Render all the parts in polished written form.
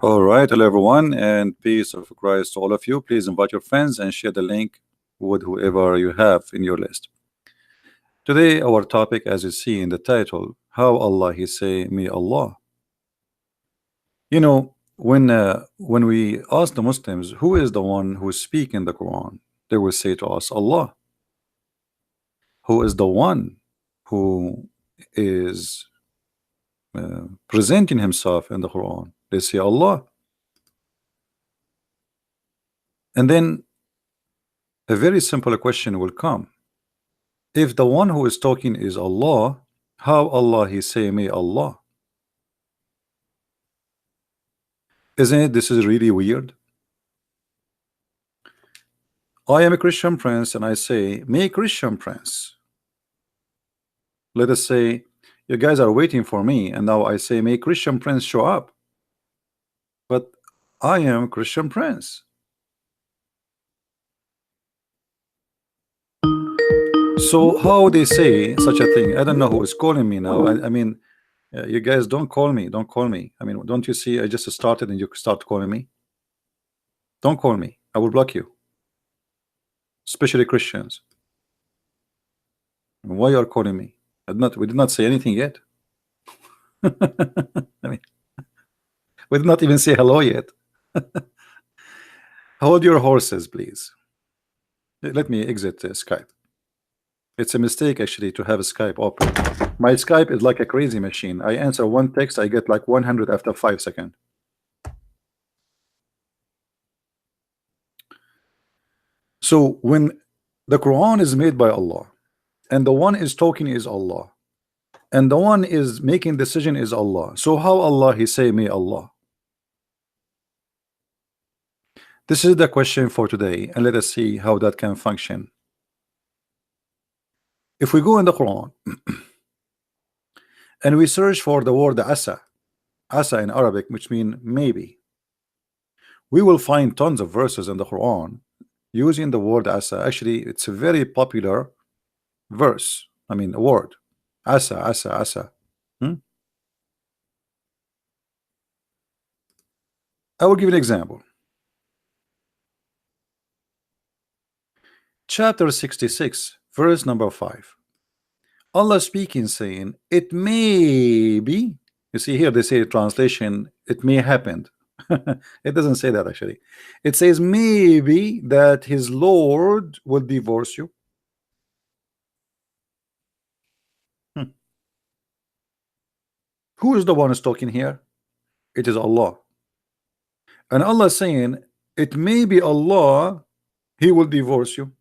All right, hello everyone, and peace of Christ to all of you. Please invite your friends and share the link with whoever you have in your list. Today, our topic, as you see in the title, how Allah He say, "Me Allah." When we ask the Muslims who is the one who is speaking the Quran, they will say to us, Allah. Who is the one who is presenting himself in the Quran? They say Allah. And then a very simple question will come. If the one who is talking is Allah, how Allah He say me Allah? Isn't it? This is really weird. I am a Christian prince and I say, me Christian prince. Let us say you guys are waiting for me, and now I say, may Christian prince show up. But I am Christian prince. So how they say such a thing? I don't know who is calling me now. I mean, you guys don't call me. Don't call me. I mean, don't you see? I just started and you start calling me. Don't call me. I will block you. Especially Christians. Why you are calling me? We did not say anything yet. I mean, we did not even say hello yet. Hold your horses, please. Let me exit Skype. It's a mistake actually to have Skype open. My Skype is like a crazy machine. I answer one text, I get like 100 after 5 seconds. So when the Quran is made by Allah, and the one is talking is Allah, and the one is making decision is Allah, so how Allah He say me Allah? This is the question for today, and let us see how that can function. If we go in the Quran and we search for the word asa in Arabic, which means maybe, we will find tons of verses in the Quran using the word asa. Actually, it's a very popular verse. I mean, a word, asa. I will give you an example. Chapter 66, verse number 5. Allah speaking, saying, it may be. You see here, they say translation, it may happen. It doesn't say that actually. It says maybe that his Lord will divorce you. Who is the one who's talking here? It is Allah. And Allah is saying, it may be Allah, He will divorce you.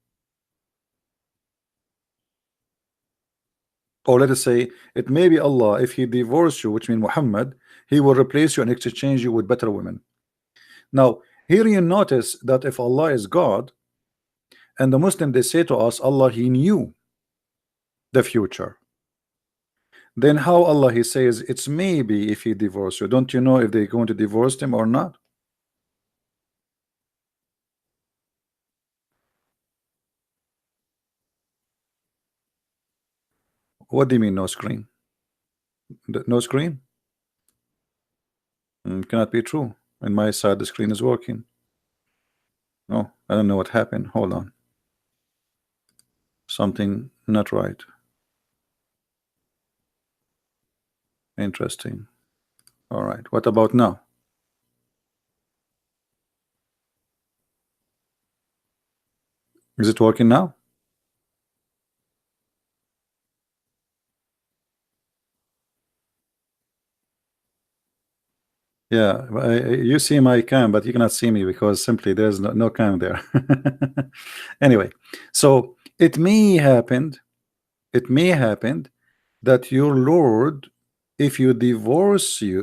Or let us say, it may be Allah, if He divorce you, which means Muhammad, He will replace you and exchange you with better women. Now, here you notice that if Allah is God, and the Muslim, they say to us, Allah, He knew the future. Then how Allah He says, it's maybe if He divorce you. Don't you know if they're going to divorce him or not? What do you mean no screen? No screen? Cannot be true. On my side the screen is working. Oh, I don't know what happened. Hold on. Something not right. Interesting. All right, what about now? Is it working now? Yeah, you see my cam, but you cannot see me because simply there's no cam there. Anyway, so it may happen that your Lord, if He divorce you,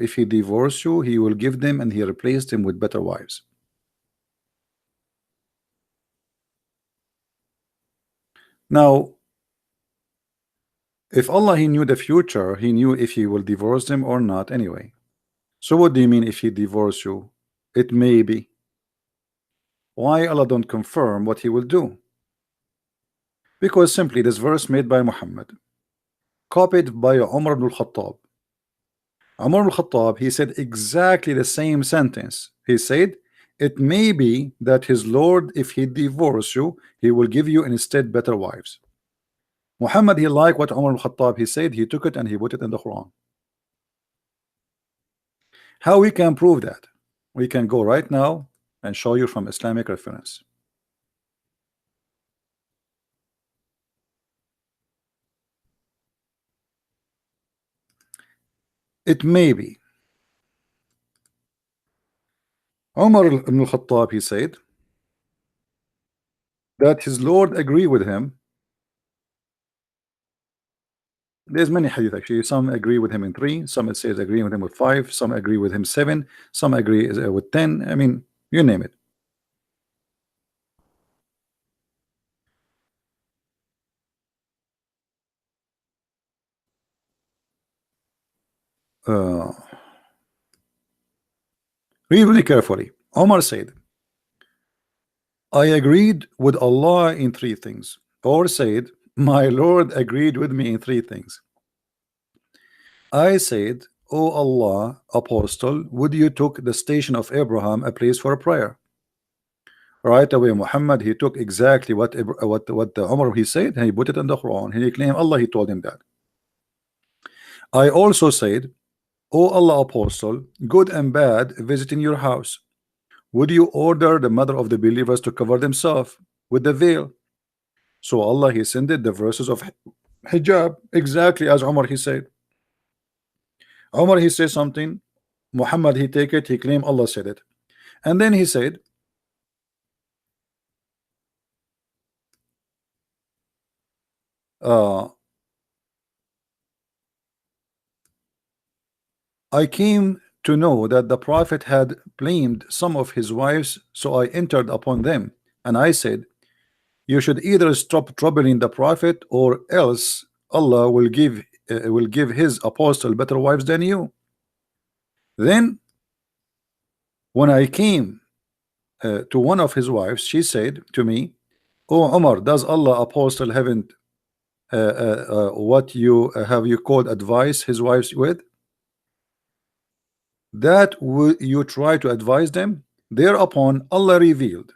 He will give them and He replaced them with better wives. Now, if Allah He knew the future, He knew if He will divorce them or not anyway. So what do you mean if He divorce you? It may be. Why Allah don't confirm what He will do? Because simply this verse made by Muhammad, copied by Umar ibn al-Khattab, Umar al-Khattab, he said exactly the same sentence. He said, it may be that his Lord, if he divorce you, he will give you instead better wives. Muhammad, he liked what Umar al-Khattab he said, he took it and he put it in the Quran. How we can prove that? We can go right now and show you from Islamic reference. It may be. Umar ibn al-Khattab, he said that his Lord agree with him. There's many hadith actually. Some agree with him in 3, some it says agree with him with 5, some agree with him 7, some agree with 10. I mean, you name it. Read really carefully. Omar said, I agreed with Allah in 3 things, or said, my Lord agreed with me in 3 things. I said, O Allah, apostle, would you took the station of Abraham a place for a prayer? Right away, Muhammad, he took exactly what the Umar he said, and he put it in the Quran, and he claimed Allah, he told him that. I also said, O Allah, apostle, good and bad visiting your house, would you order the mother of the believers to cover themselves with the veil? So Allah, he sent the verses of hijab exactly as Umar he said. Umar he said something, Muhammad he take it, he claimed Allah said it, and then he said, I came to know that the Prophet had blamed some of his wives, so I entered upon them, and I said, you should either stop troubling the Prophet, or else Allah will give his apostle better wives than you. Then when I came to one of his wives, she said to me, "Oh Umar, does Allah apostle haven't what you have you called advice his wives with? That you try to advise them?" Thereupon Allah revealed,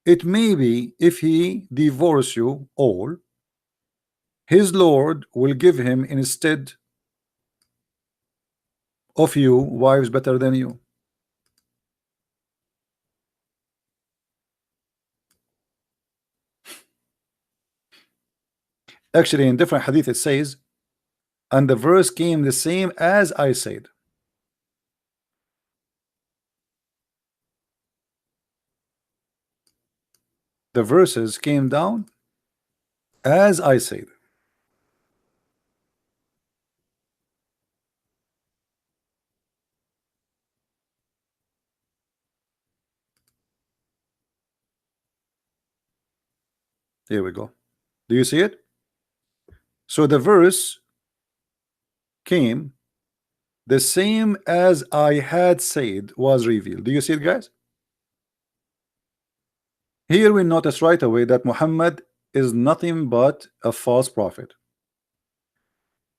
it may be if he divorce you all, his Lord will give him instead of you wives better than you. Actually, in different hadith it says, and the verse came the same as I said. The verses came down as I said. Here we go. Do you see it? So the verse came the same as I had said was revealed. Do you see it, guys? Here we notice right away that Muhammad is nothing but a false prophet.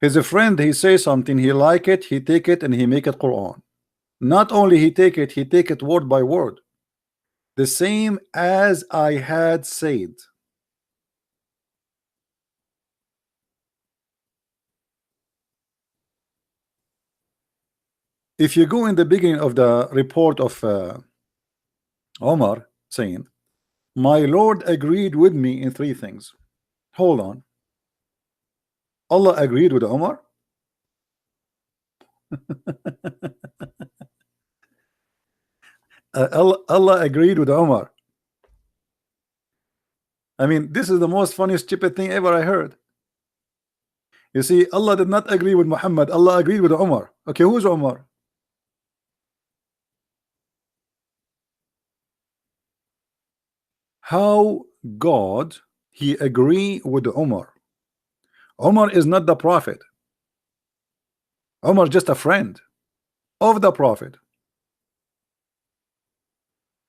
His friend, he says something, he like it, he take it and he make it Quran. Not only he take it word by word. The same as I had said. If you go in the beginning of the report of Omar saying, my Lord agreed with me in 3 things. Hold on. Allah agreed with Omar? Allah agreed with Omar. I mean, this is the most funny stupid thing ever I heard. You see, Allah did not agree with Muhammad. Allah agreed with Omar. Okay, who's Omar? How God he agree with Omar? Omar is not the prophet. Omar just a friend of the prophet.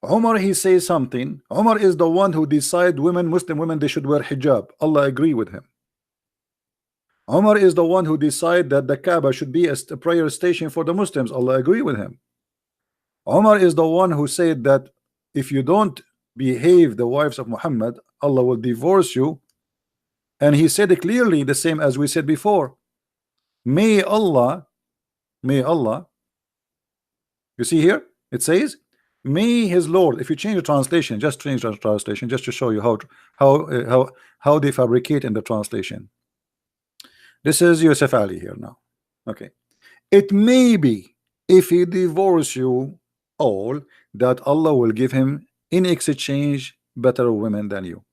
Omar he says something. Omar is the one who decide women, Muslim women, they should wear hijab. Allah agree with him. Umar is the one who decided that the Kaaba should be a prayer station for the Muslims. Allah agree with him. Umar is the one who said that if you don't behave the wives of Muhammad, Allah will divorce you. And he said it clearly, the same as we said before. May Allah, you see here, it says, may his Lord. If you change the translation, just change the translation, just to show you how they fabricate in the translation. This is Yusuf Ali here now. Okay. It may be if he divorce you all that Allah will give him in exchange better women than you.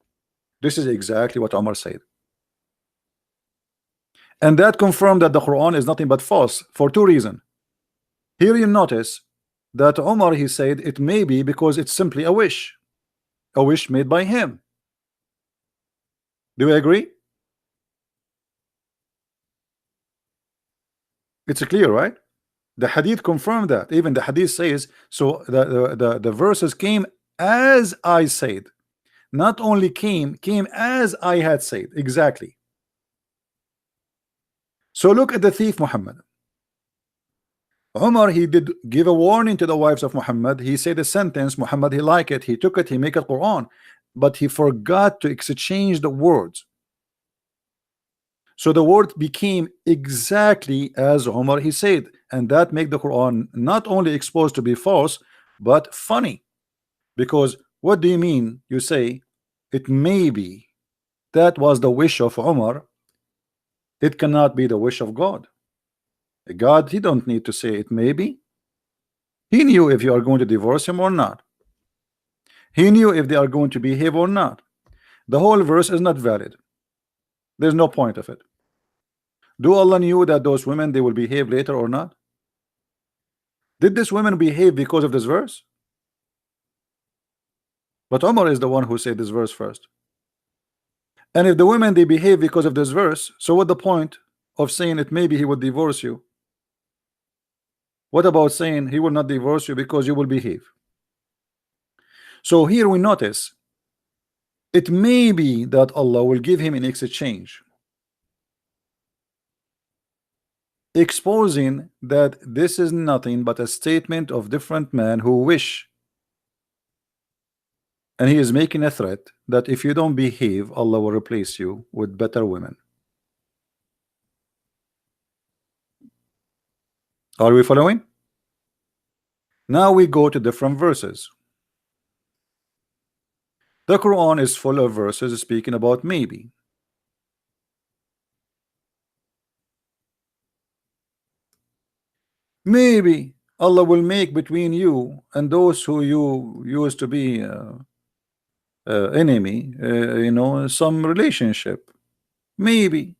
This is exactly what Umar said. And that confirmed that the Quran is nothing but false for two reasons. Here you notice that Umar, he said it may be because it's simply a wish made by him. Do you agree? It's clear, right? The hadith confirmed that. Even the hadith says so. The verses came as I said, not only came as I had said. Exactly. So look at the thief Muhammad. Umar, he did give a warning to the wives of Muhammad. He said a sentence, Muhammad, he liked it, he took it, he make it Quran, but he forgot to exchange the words. So the word became exactly as Umar he said, and that make the Quran not only exposed to be false, but funny. Because what do you mean? You say it may be that was the wish of Umar. It cannot be the wish of God. God, he don't need to say it may be. He knew if you are going to divorce him or not. He knew if they are going to behave or not. The whole verse is not valid. There's no point of it. Do Allah knew that those women they will behave later or not? Did this women behave because of this verse? But Umar is the one who said this verse first. And if the women they behave because of this verse, so what the point of saying it maybe he will divorce you? What about saying he will not divorce you because you will behave? So here we notice it may be that Allah will give him in exchange, exposing that this is nothing but a statement of different men who wish, and he is making a threat that if you don't behave, Allah will replace you with better women. Are we following? Now we go to different verses. The Quran is full of verses speaking about maybe. Maybe Allah will make between you and those who you used to be enemy, some relationship. Maybe.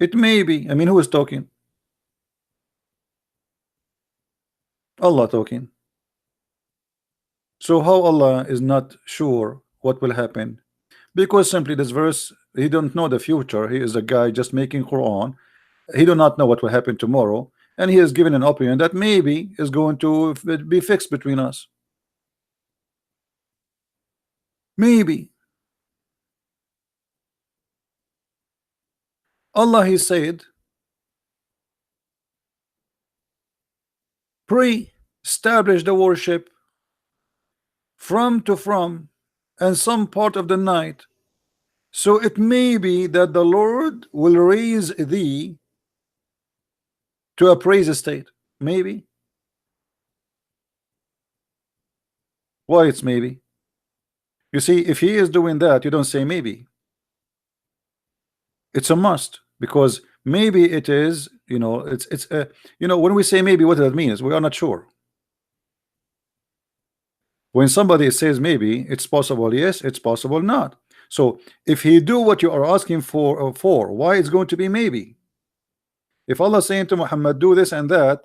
It may be. I mean, who is talking? Allah talking. So how Allah is not sure what will happen? Because simply this verse, he don't know the future. He is a guy just making Quran. He do not know what will happen tomorrow, and he has given an opinion that maybe is going to be fixed between us. Maybe. Allah, he said, establish the worship from and some part of the night, so it may be that the Lord will raise thee to a praise state. Maybe. Why it's maybe? You see, if he is doing that, you don't say maybe. It's a must, because maybe it is, it's when we say maybe, what does that mean? Is we are not sure. When somebody says maybe, it's possible yes, it's possible not. So if he do what you are asking for, why it's going to be maybe? If Allah saying to Muhammad do this and that,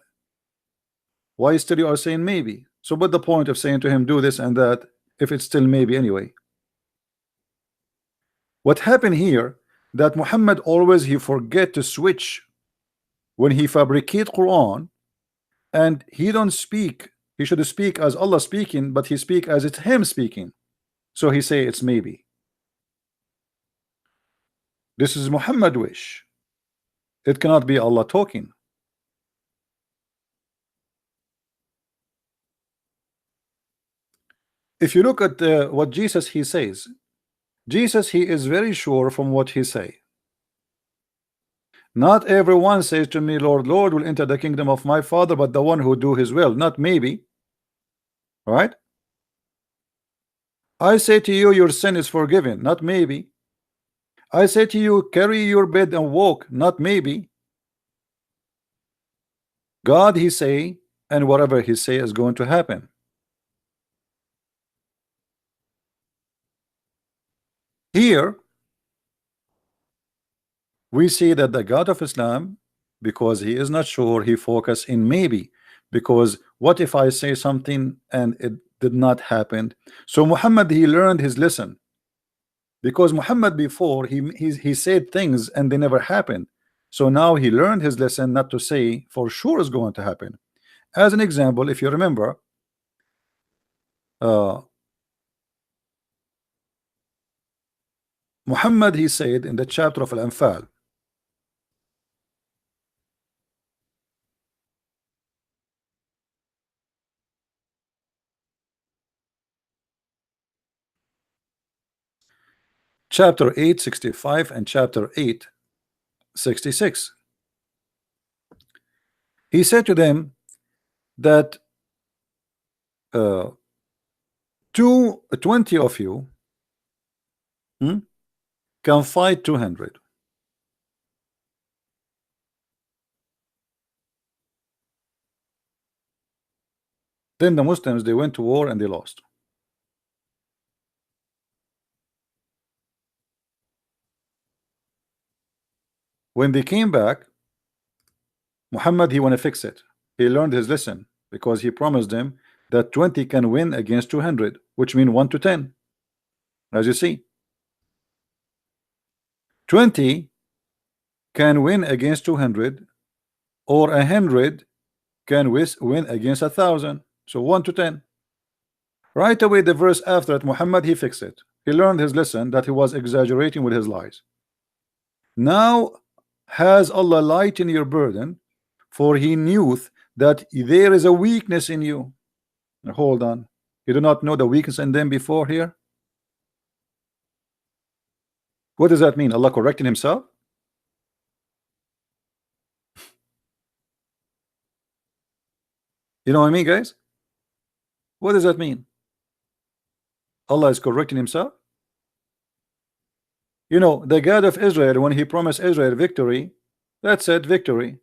why still you are saying maybe? So what the point of saying to him do this and that if it's still maybe anyway? What happened here, that Muhammad always he forget to switch when he fabricate Quran, and he don't speak. He should speak as Allah speaking, but he speak as it's him speaking. So he say it's maybe. This is Muhammad wish. It cannot be Allah talking. If you look at what Jesus he says, Jesus he is very sure from what he say. Not everyone says to me, Lord, Lord, will enter the kingdom of my Father, but the one who do his will. Not maybe. Right? I say to you, your sin is forgiven. Not maybe. I say to you, carry your bed and walk. Not maybe. God he say, and whatever he say is going to happen. Here we see that the God of Islam, because he is not sure, he focus in maybe, because what if I say something and it did not happen? So Muhammad he learned his lesson, because Muhammad before he said things and they never happened. So now he learned his lesson not to say for sure is going to happen. As an example, if you remember, Muhammad he said in the chapter of Al-Anfal, chapter 8:65 and chapter 8:66, he said to them that 20 of you can fight 200. Then the Muslims they went to war and they lost. When they came back, Muhammad he want to fix it. He learned his lesson, because he promised them that 20 can win against 200, which mean 1 to 10. As you see, 20 can win against 200, or 100 can win against 1,000. So 1 to 10. Right away the verse after it, Muhammad he fixed it. He learned his lesson that he was exaggerating with his lies. Now has Allah lightened your burden, for he knew that there is a weakness in you. Now, hold on, you do not know the weakness in them before here? What does that mean? Allah correcting himself? You know what I mean, guys? What does that mean? Allah is correcting himself? You know, the God of Israel, when he promised Israel victory, that's it, victory.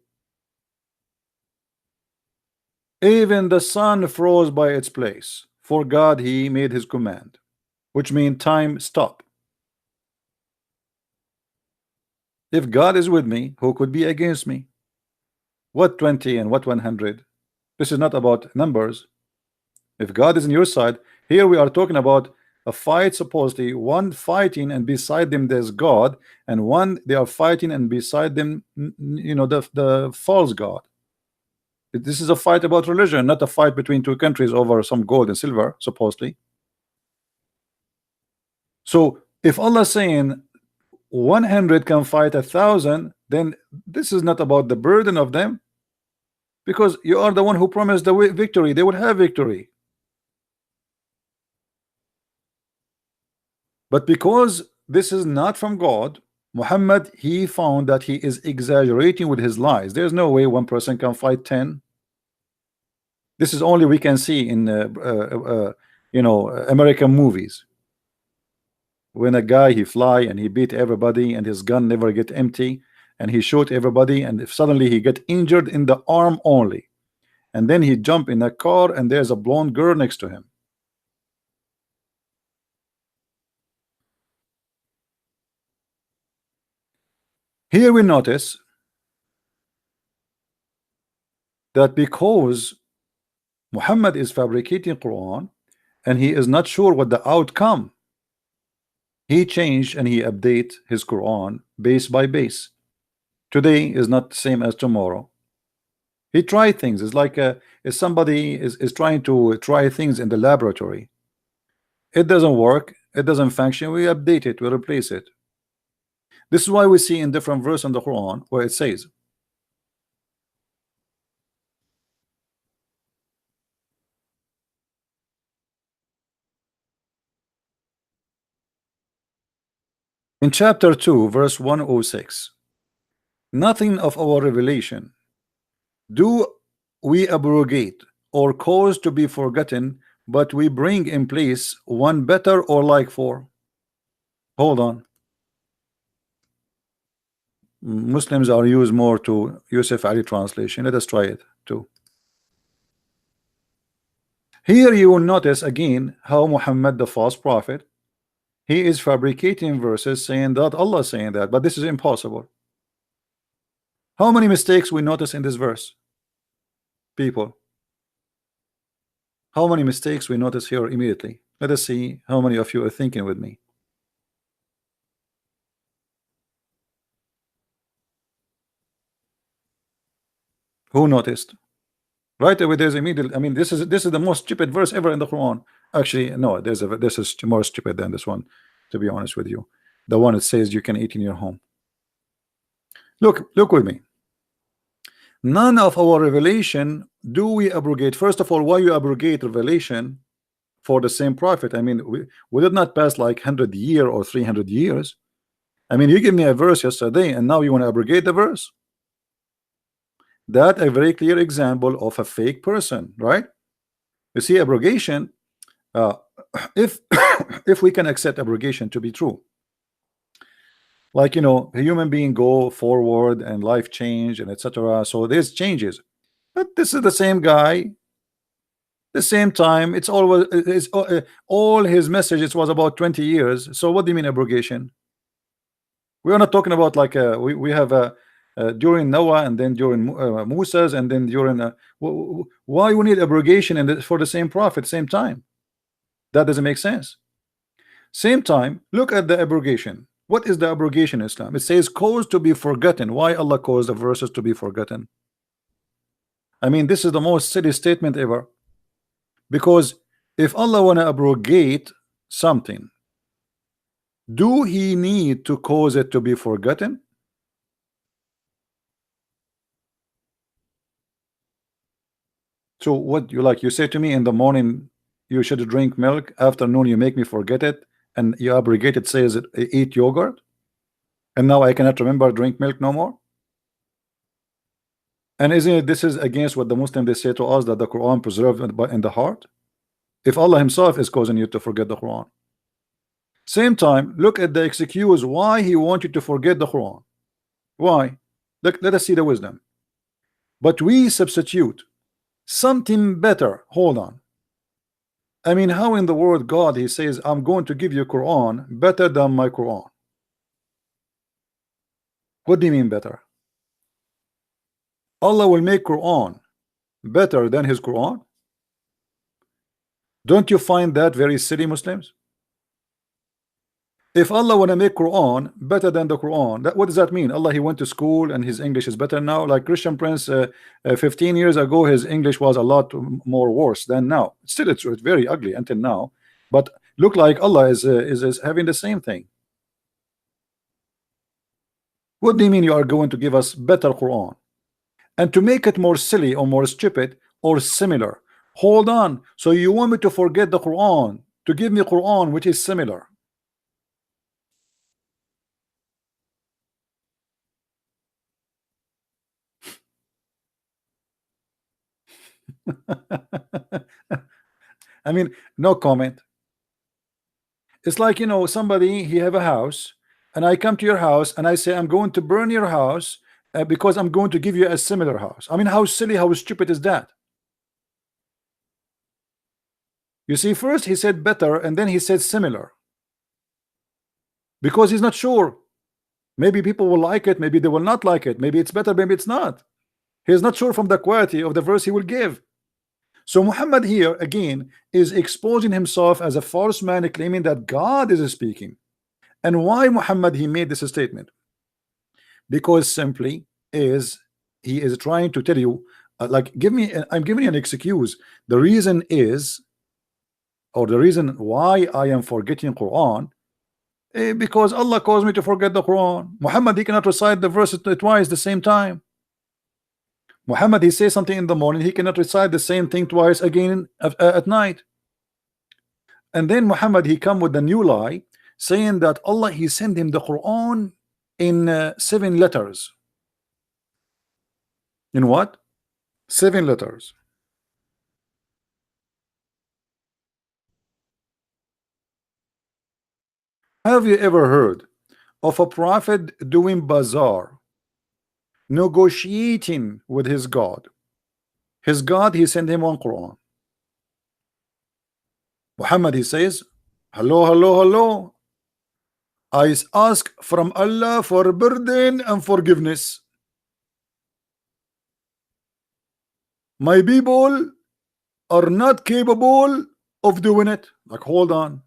Even the sun froze by its place, for God he made his command, which means time stop. If God is with me, who could be against me? What 20 and what 100? This is not about numbers. If God is on your side, here we are talking about a fight, supposedly one fighting and beside them there's God, and one they are fighting and beside them, you know, the false God. This is a fight about religion, not a fight between two countries over some gold and silver, supposedly. So if Allah saying 100 can fight 1,000, then this is not about the burden of them, because you are the one who promised the victory. They would have victory. But because this is not from God, Muhammad he found that he is exaggerating with his lies. There's no way one person can fight 10. This is only we can see in you know, American movies, when a guy he fly and he beat everybody and his gun never get empty and he shoot everybody, and if suddenly he get injured in the arm only, and then he jump in a car and there's a blonde girl next to him. Here we notice that because Muhammad is fabricating Quran and he is not sure what the outcome, he changed and he update his Quran base by base. Today is not the same as tomorrow. He tried things. It's like if somebody is trying to try things in the laboratory. It doesn't work, it doesn't function, we update it, we replace it. This is why we see in different verse in the Quran where it says, in chapter 2 verse 106, nothing of our revelation do we abrogate or cause to be forgotten, but we bring in place one better or like for. Hold on. Muslims are used more to Yusuf Ali translation. Let us try it too. Here you will notice again how Muhammad, the false prophet, he is fabricating verses saying that Allah is saying that, but this is impossible. How many mistakes we notice in this verse, people? How many mistakes we notice here immediately? Let us see how many of you are thinking with me. Who noticed? Right away, there's immediate. I mean, this is the most stupid verse ever in the Quran. Actually, no, this is more stupid than this one, to be honest with you. The one that says you can eat in your home. Look with me. None of our revelation do we abrogate. First of all, why you abrogate revelation for the same prophet? I mean, we did not pass like 100 years or 300 years. I mean, you give me a verse yesterday and now you want to abrogate the verse. That a very clear example of a fake person, right? You see, abrogation, if if we can accept abrogation to be true, like, you know, a human being go forward and life change and etc. So there's changes, but this is the same guy, the same time. It's always all his messages was about 20 years. So what do you mean abrogation? We are not talking about like we have a during Noah and then during Moses and then during why we need abrogation and for the same prophet same time? That doesn't make sense. Same time, look at the abrogation. What is the abrogation in Islam? It says cause to be forgotten. Why Allah caused the verses to be forgotten? I mean, this is the most silly statement ever, because if Allah wanna abrogate something, do he need to cause it to be forgotten? So what you like, you say to me in the morning you should drink milk, afternoon you make me forget it, and you abrogate it, says it, eat yogurt, and now I cannot remember drink milk no more. And isn't it, this is against what the Muslim they say to us, that the Quran preserved in the heart, if Allah himself is causing you to forget the Quran. Same time, look at the excuse why he wants you to forget the Quran. Why? Let us see the wisdom. But we substitute something better. Hold on. I mean, how in the word God he says I'm going to give you Quran better than my Quran? What do you mean better? Allah will make Quran better than his Quran? Don't you find that very silly, Muslims? If Allah want to make Quran better than the Quran, what does that mean? Allah, he went to school and his English is better now? Like Christian Prince 15 years ago, his English was a lot more worse than now. Still, it's very ugly until now, but look like Allah is having the same thing. What do you mean you are going to give us better Quran? And to make it more silly or more stupid or similar, hold on, so you want me to forget the Quran to give me Quran which is similar? I mean, no comment. It's like, you know, somebody, he have a house and I come to your house and I say I'm going to burn your house because I'm going to give you a similar house. I mean, how silly, how stupid is that? You see, first he said better and then he said similar, because he's not sure. Maybe people will like it, maybe they will not like it, maybe it's better, maybe it's not. He's not sure from the quality of the verse he will give. So Muhammad here again is exposing himself as a false man, claiming that God is speaking. And why Muhammad he made this statement? Because simply is he is trying to tell you, like, I'm giving you an excuse. The reason is, or the reason why I am forgetting Quran Because Allah caused me to forget the Quran. Muhammad, he cannot recite the verse twice the same time. Muhammad, he says something in the morning, he cannot recite the same thing twice again at night. And then Muhammad, he come with a new lie, saying that Allah, he sent him the Quran in 7 letters. In what? 7 letters. Have you ever heard of a prophet doing bazaar, negotiating with his God? His God, he sent him one Quran. Muhammad, he says, hello, hello, hello. I ask from Allah for burden and forgiveness. My people are not capable of doing it. Like, hold on.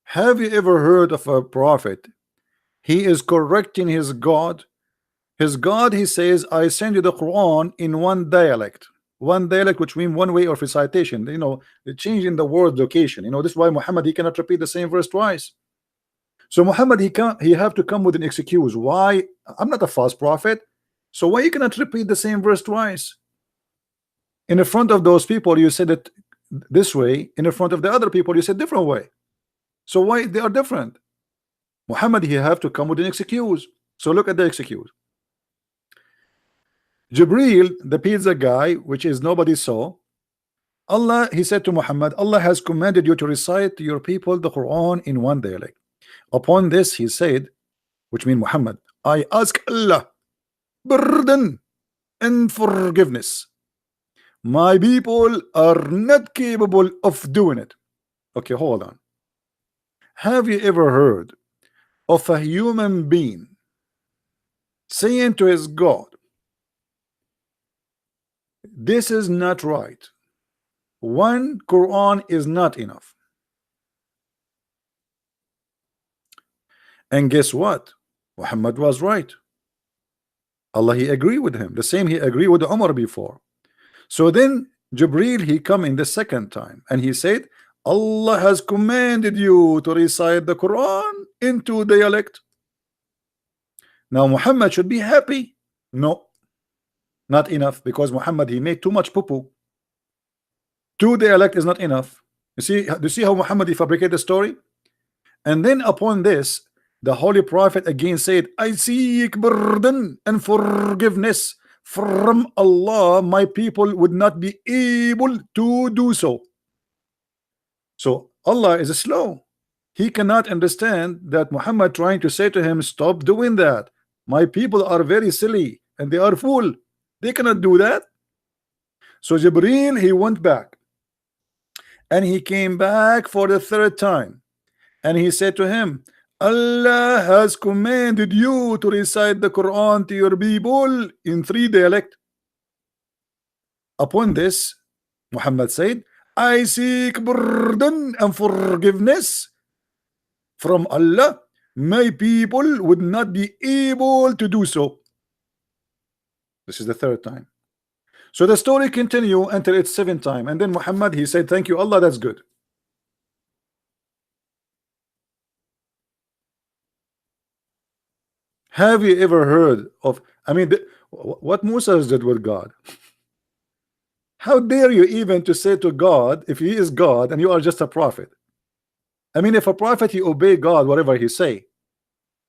Have you ever heard of a prophet? He is correcting his God. His God, he says, I send you the Quran in one dialect. One dialect, which means one way of recitation. You know, changing the word location. You know, this is why Muhammad, he cannot repeat the same verse twice. So Muhammad, he have to come with an excuse. Why? I'm not a false prophet. So why you cannot repeat the same verse twice? In the front of those people, you said it this way. In the front of the other people, you said different way. So why they are different? Muhammad, he have to come with an excuse. So look at the excuse. Jibril, the pizza guy, which is nobody saw, Allah, he said to Muhammad, Allah has commanded you to recite to your people the Quran in one dialect. Upon this, he said, which means Muhammad, I ask Allah burden and forgiveness. My people are not capable of doing it. Okay, hold on. Have you ever heard of a human being saying to his God, this is not right, one Quran is not enough? And guess what? Muhammad was right. Allah, he agreed with him. The same he agreed with Umar before. So then Jibril, he come in the second time and he said, Allah has commanded you to recite the Quran in 2 dialect. Now Muhammad should be happy. No, not enough, because Muhammad, he made too much poo-poo. 2 dialect is not enough. Do you see how Muhammad, he fabricated the story? And then upon this, the Holy Prophet again said, I seek burden and forgiveness from Allah. My people would not be able to do so. So Allah is slow. He cannot understand that Muhammad trying to say to him, stop doing that. My people are very silly and they are fool. They cannot do that. So Jibreel, he went back and he came back for the 3rd time and he said to him, Allah has commanded you to recite the Quran to your people in 3 dialect. Upon this, Muhammad said, I seek burden and forgiveness from Allah. My people would not be able to do so. This is the 3rd time. So the story continue until it's 7th time, and then Muhammad, he said, thank you Allah, that's good. Have you ever heard of, I mean, what Musa did with God? How dare you even to say to God, if he is God and you are just a prophet? I mean, if a prophet, he obey God whatever he say,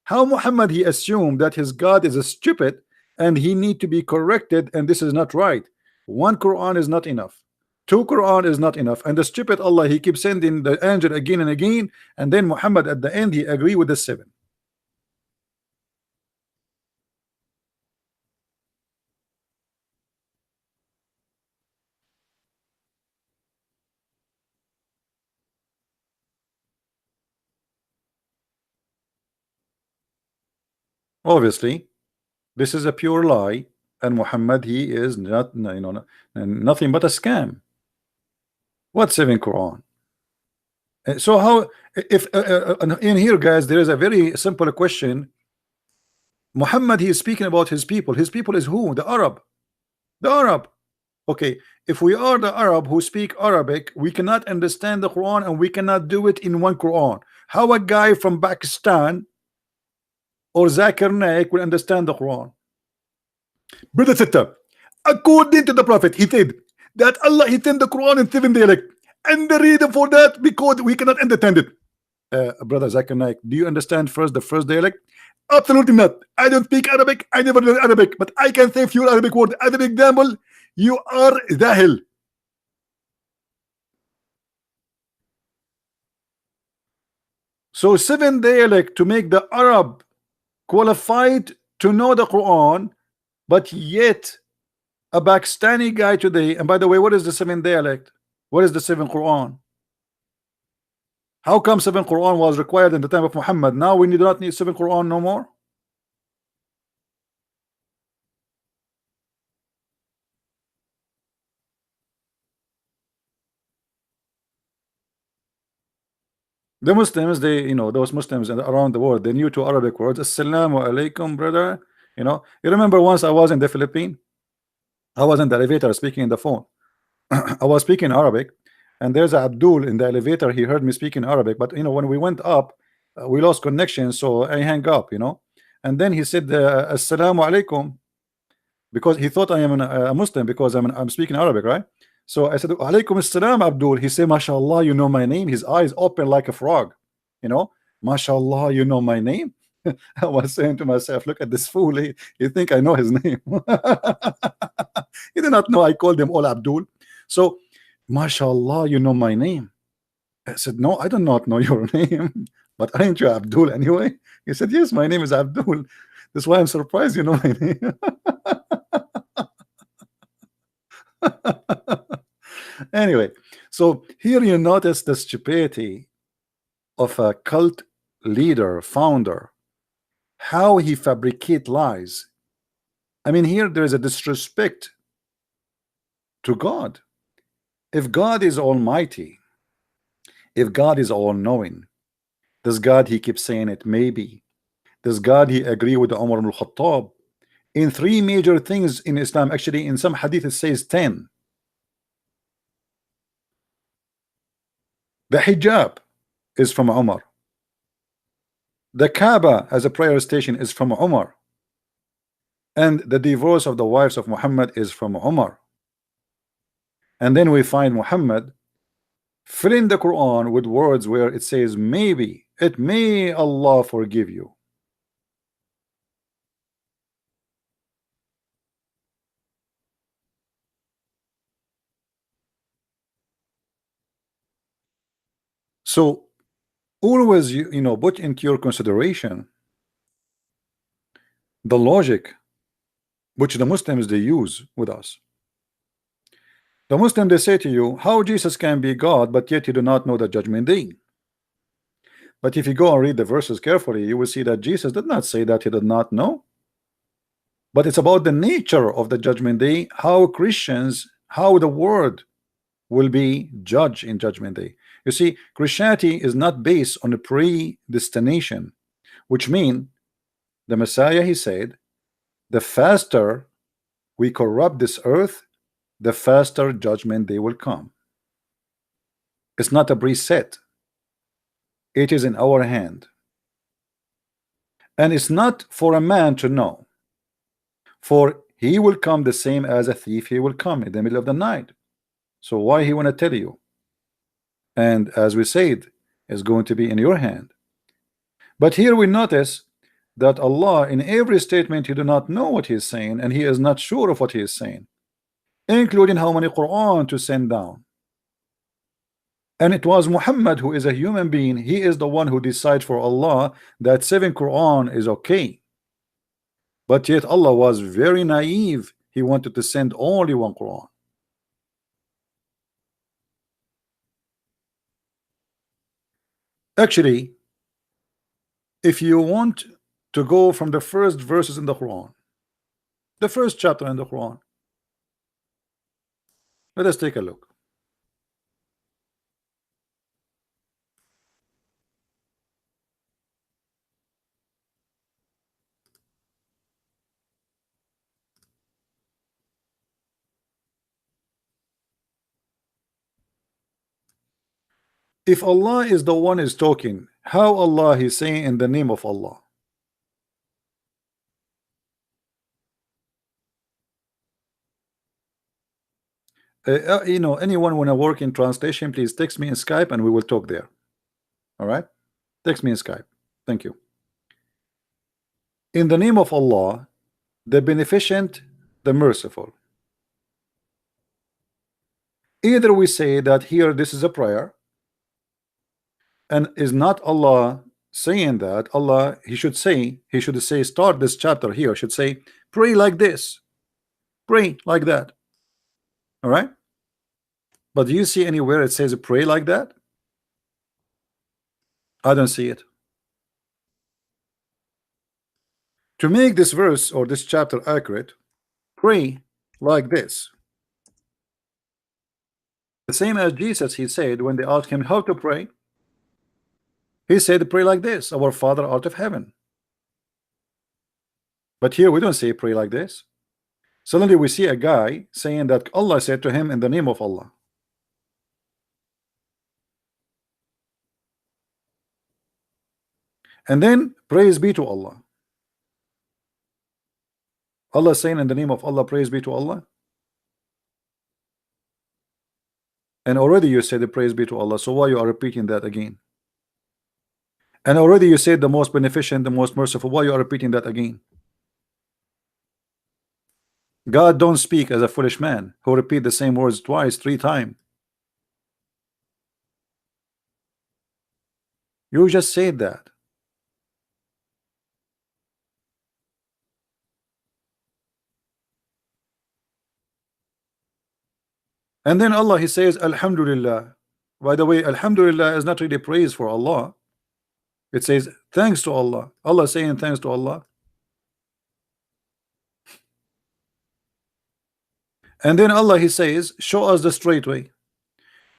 how Muhammad, he assumed that his God is a stupid and he need to be corrected, and this is not right. 1 Quran is not enough. 2 Quran is not enough. And the stupid Allah, he keeps sending the angel again and again, and then Muhammad at the end, he agree with the 7. Obviously, this is a pure lie, and Muhammad, he is not, you know, nothing but a scam. What 7 Quran? So how, if in here, guys, there is a very simple question. Muhammad, he is speaking about his people. His people is who? The Arab. The Arab. Okay, if we are the Arab who speak Arabic, we cannot understand the Quran and we cannot do it in one Quran. How a guy from Pakistan or Zakir Naik will understand the Quran? Brother Sitta, according to the Prophet, he said that Allah he sent the Quran in 7 dialect, and the reason for that because we cannot understand it. Brother Zakir Naik, do you understand the first dialect? Absolutely not. I don't speak Arabic. I never learned Arabic, but I can say few Arabic words. As an example, you are Zahil. So 7 dialect to make the Arab qualified to know the Quran, but yet a Pakistani guy today. And by the way, what is the 7 dialect? What is the 7 Quran? How come 7 Quran was required in the time of Muhammad? Now we do not need 7 Quran no more. The Muslims, they, those Muslims around the world, they knew two Arabic words. Assalamu alaikum, brother. You remember once I was in the Philippines, I was in the elevator speaking in the phone. I was speaking Arabic, and there's Abdul in the elevator. He heard me speaking Arabic, but when we went up, we lost connection, so I hang up. And then he said, Assalamu alaikum, because he thought I am a Muslim because I'm speaking Arabic, right? So I said, Alaikum assalam, Abdul. He said, MashaAllah, you know my name. His eyes open like a frog. MashaAllah, you know my name. I was saying to myself, look at this fool. He think I know his name. He did not know I called him all Abdul. So, MashaAllah, you know my name. I said, no, I do not know your name. But aren't you Abdul anyway? He said, yes, my name is Abdul. That's why I'm surprised you know my name. Anyway, so here you notice the stupidity of a cult leader, founder, how he fabricate lies. I mean, here there is a disrespect to God. If God is almighty, if God is all-knowing, does God, he keeps saying it, maybe, does God he agree with Umar ibn al-Khattab in 3 major things in Islam? Actually, in some hadith it says 10. The hijab is from Umar. The Kaaba as a prayer station is from Umar. And the divorce of the wives of Muhammad is from Umar. And then we find Muhammad filling the Quran with words where it says, maybe, it may Allah forgive you. So always put into your consideration the logic which the Muslims they use with us. The Muslim they say to you, how Jesus can be God, but yet you do not know the judgment day. But if you go and read the verses carefully, you will see that Jesus did not say that he did not know. But it's about the nature of the judgment day, how Christians, how the world will be judged in judgment day. You see, Christianity is not based on a predestination, which means the Messiah, he said, the faster we corrupt this earth, the faster judgment day will come. It's not a preset. It is in our hand. And it's not for a man to know. For he will come the same as a thief, he will come in the middle of the night. So why he want to tell you? And as we said, it's going to be in your hand. But here we notice that Allah, in every statement, he do not know what he is saying, and he is not sure of what he is saying, including how many Quran to send down. And it was Muhammad who is a human being. He is the one who decides for Allah that 7 Quran is okay. But yet Allah was very naive. He wanted to send only 1 Quran. Actually, if you want to go from the first verses in the Quran, the first chapter in the Quran, let us take a look. If Allah is the one is talking, how Allah is saying in the name of Allah? You know, anyone wanna work in translation, please text me in Skype and we will talk there. All right, text me in Skype. Thank you. In the name of Allah, the beneficent, the merciful. Either we say that here this is a prayer, and is not Allah saying that. Allah, he should say start this chapter here, should say pray like this, pray like that. All right, but do you see anywhere it says pray like that? I don't see it. To make this verse or this chapter accurate, pray like this. The same as Jesus, he said when they asked him how to pray, he said pray like this, our Father out of heaven. But here we don't say pray like this. Suddenly we see a guy saying that Allah said to him in the name of Allah. And then praise be to Allah. Allah saying in the name of Allah, praise be to Allah. And already you said the praise be to Allah, so why you are repeating that again? And already you said the most beneficent, the most merciful, why you are repeating that again? God don't speak as a foolish man who repeat the same words twice, 3 times. You just said that. And then Allah, he says Alhamdulillah. By the way, Alhamdulillah is not really praise for Allah. It says thanks to Allah. Allah saying thanks to Allah. And then Allah, he says show us the straight way.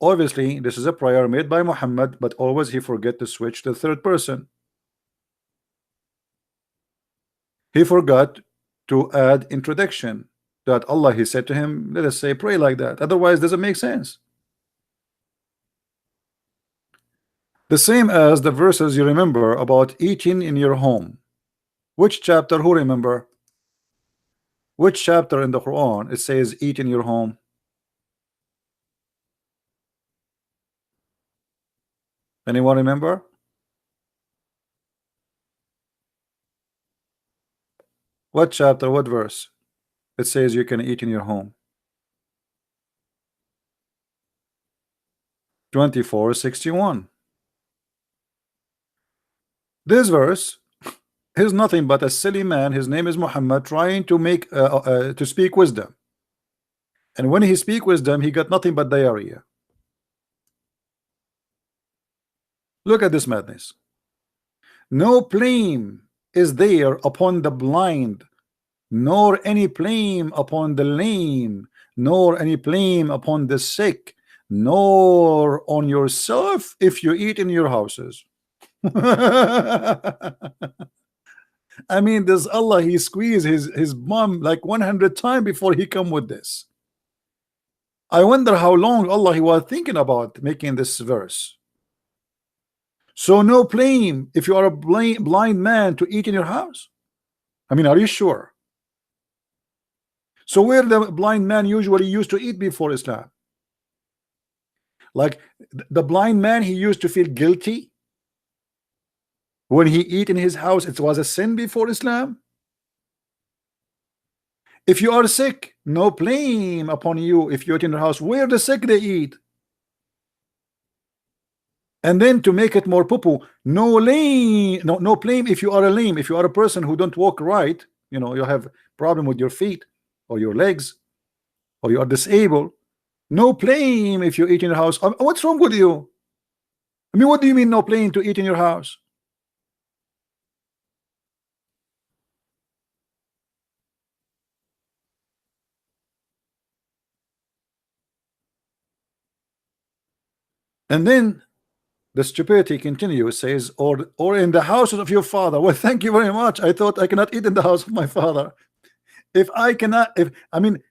Obviously this is a prayer made by Muhammad, but always he forget to switch to the third person. He forgot to add introduction that Allah, he said to him, let us say pray like that, otherwise doesn't make sense. The same as the verses you remember about eating in your home. Which chapter, who remember? Which chapter in the Quran it says eat in your home? Anyone remember? What chapter, what verse it says you can eat in your home? 24:61. This verse is nothing but a silly man, his name is Muhammad, trying to make to speak wisdom, and when he speak wisdom he got nothing but diarrhea. Look at this madness. No blame is there upon the blind, nor any blame upon the lame, nor any blame upon the sick, nor on yourself if you eat in your houses. I mean, this Allah, he squeezed his bum like 100 times before he come with this. I wonder how long Allah he was thinking about making this verse. So no blame if you are a blind man to eat in your house. I mean, are you sure? So where the blind man usually used to eat before Islam? Like the blind man, he used to feel guilty when he eat in his house. It was a sin before Islam. If you are sick, no blame upon you if you eat in your house. Where the sick they eat. And then to make it more poo-poo, no blame if you are a lame, if you are a person who don't walk right, you know, you have problem with your feet or your legs, or you are disabled, no blame if you eat in your house. What's wrong with you? I mean, what do you mean no blame to eat in your house? And then the stupidity continues, says, or in the houses of your father. Well, thank you very much. I thought I cannot eat in the house of my father. If I cannot, if I mean,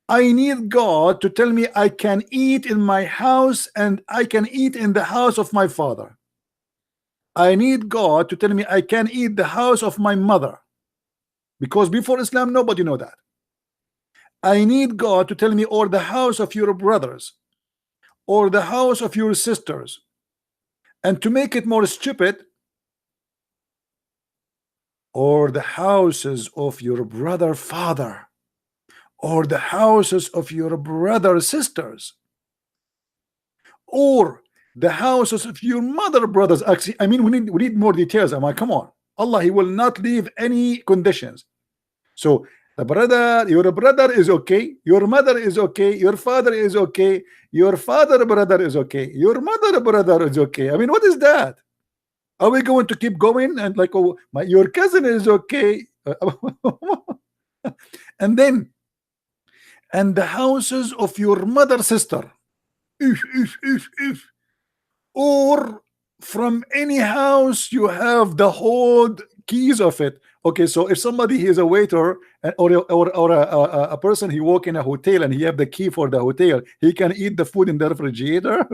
I need God to tell me I can eat in my house and I can eat in the house of my father. I need God to tell me I can eat the house of my mother, because before Islam nobody know that. I need God to tell me, or the house of your brothers, or the house of your sisters. And to make it more stupid, or the houses of your brother father, or the houses of your brother sisters, or the houses of your mother brothers. Actually, I mean, we need more details. I'm like, come on, Allah, He will not leave any conditions. So the brother, your brother is okay, your mother is okay, your father is okay, your father brother is okay, your mother brother is okay. I mean, what is that? Are we going to keep going and like, oh, your cousin is okay? And then, and the houses of your mother sister, if, or from any house you have the whole keys of it. Okay, so if somebody is a waiter or a person, he walk in a hotel and he have the key for the hotel, he can eat the food in the refrigerator.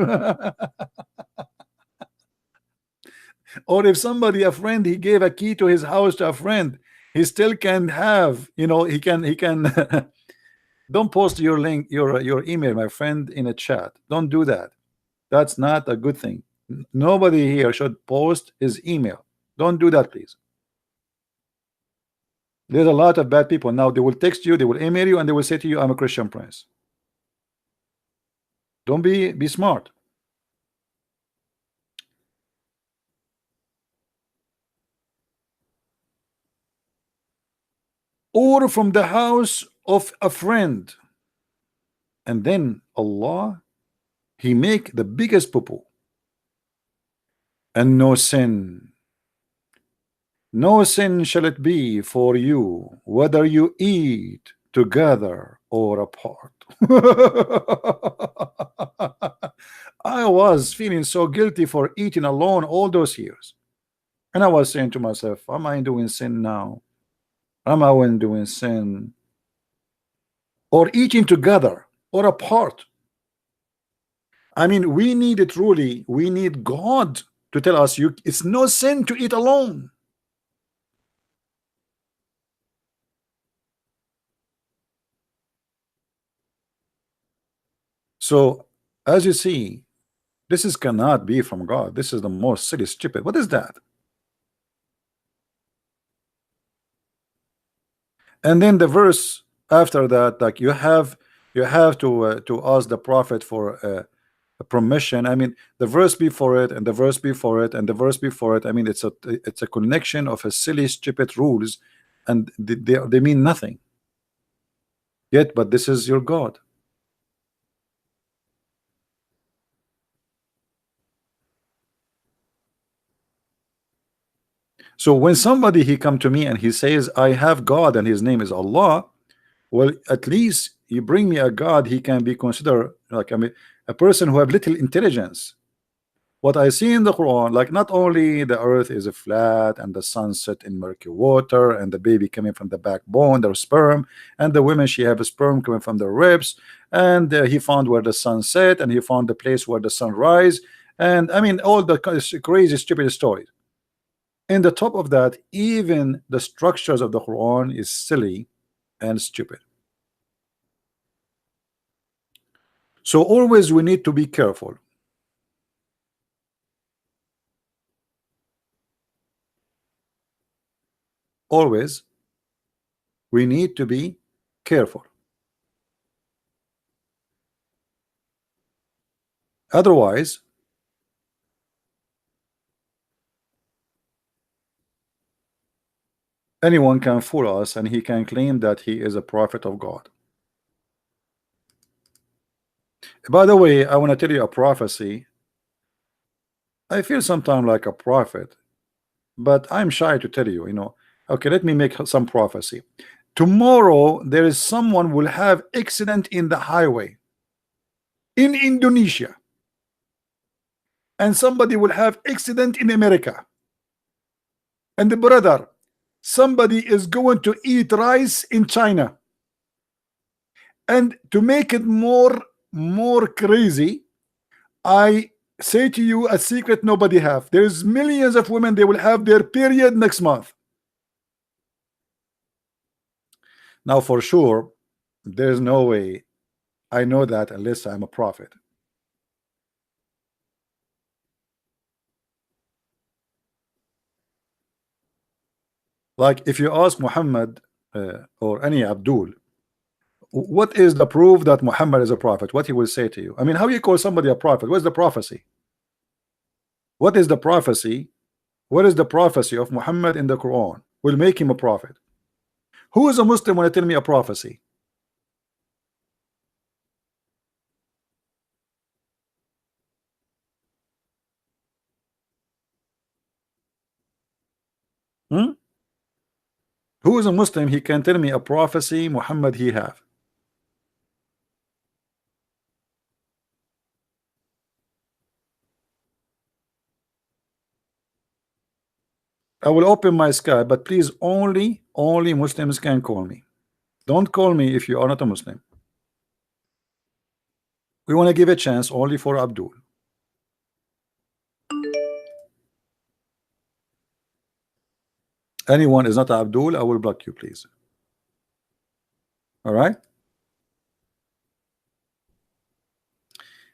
Or if somebody, a friend, he gave a key to his house to a friend, he still can have, you know, he can don't post your link, your email, my friend, in a chat. Don't do that. That's not a good thing. Nobody here should post his email. Don't do that, please. There's a lot of bad people now. They will text you, they will email you, and they will say to you, I'm a Christian Prince. Don't be smart. Or from the house of a friend. And then Allah, He make the biggest poo-poo. And no sin shall it be for you, whether you eat together or apart. I was feeling so guilty for eating alone all those years, and I was saying to myself, am I doing sin now? Am I doing sin? Or eating together or apart? I mean, we need it truly. We need God to tell us, it's no sin to eat alone. So, as you see, this cannot be from God. This is the most silly, stupid. What is that? And then the verse after that, like you have to ask the prophet for a permission. I mean, the verse before it, and the verse before it, and the verse before it. I mean, it's a connection of a silly, stupid rules, and they mean nothing. Yet, but this is your God. So when somebody he come to me and he says, I have God and his name is Allah, well, at least you bring me a God, he can be considered like, I mean, a person who have little intelligence. What I see in the Quran, like not only the earth is a flat and the sun set in murky water and the baby coming from the backbone, their sperm, and the women, she have a sperm coming from their ribs, and he found where the sun set and he found the place where the sun rise, and I mean all the crazy stupid stories. In the top of that, even the structures of the Quran is silly and stupid. So always we need to be careful. Always we need to be careful. Otherwise, anyone can fool us and he can claim that he is a prophet of God. By the way, I want to tell you a prophecy. I feel sometimes like a prophet, but I'm shy to tell you, you know. Okay, let me make some prophecy. Tomorrow there is someone will have accident in the highway in Indonesia, and somebody will have accident in America, and the brother, somebody is going to eat rice in China, And to make it more crazy, I say to you a secret nobody have. There's millions of women, they will have their period next month. Now for sure, there's no way I know that unless I'm a prophet. Like if you ask Muhammad or any Abdul, what is the proof that Muhammad is a prophet, what he will say to you. I mean, how you call somebody a prophet? What's the prophecy? What is the prophecy? What is the prophecy of Muhammad in the Quran will make him a prophet? Who is a Muslim when you tell me a prophecy? Hmm? Who is a Muslim? He can tell me a prophecy Muhammad he have. I will open my Skype, but please only Muslims can call me. Don't call me if you are not a Muslim. We want to give a chance only for Abdul. Anyone is not Abdul, I will block you, please. All right.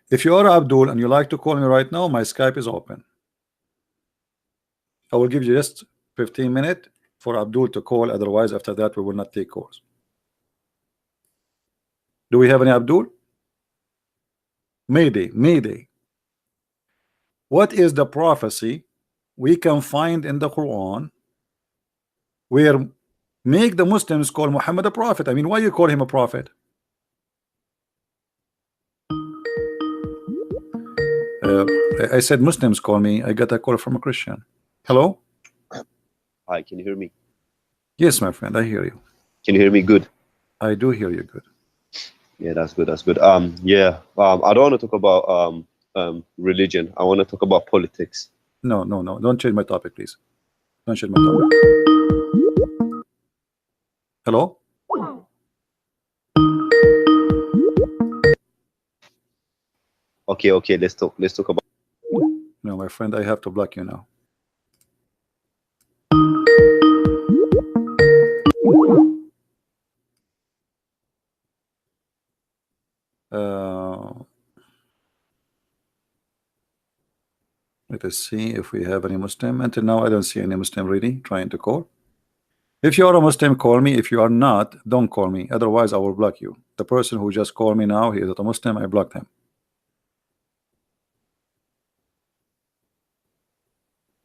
If you are Abdul and you like to call me right now, my Skype is open. I will give you just 15 minutes for Abdul to call. Otherwise, after that, we will not take calls. Do we have any Abdul? Mayday. What is the prophecy we can find in the Quran where make the Muslims call Muhammad a prophet? I mean, why you call him a prophet? I said Muslims call me. I got a call from a Christian. Hello? Hi, can you hear me? Yes, my friend, I hear you. Can you hear me good? I do hear you good. Yeah, that's good. That's good. I don't want to talk about religion. I want to talk about politics. No. Don't change my topic, please. Don't change my topic. Hello? Okay, let's talk about. No, my friend, I have to block you now. Let us see if we have any Muslim. Until now, I don't see any Muslim really trying to call. If you are a Muslim, call me. If you are not, don't call me. Otherwise, I will block you. The person who just called me now, he is not a Muslim. I blocked him.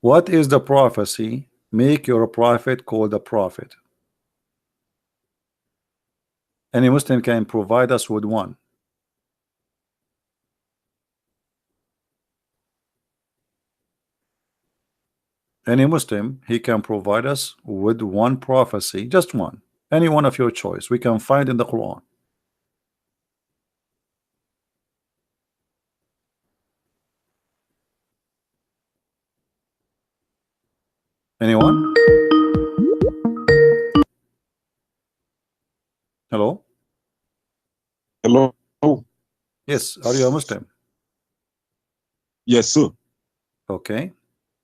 What is the prophecy? Make your prophet called a prophet. Any Muslim can provide us with one. Any Muslim, he can provide us with one prophecy, just one, any one of your choice. We can find in the Quran. Anyone? Hello? Hello. Yes. Are you a Muslim? Yes, sir. Okay.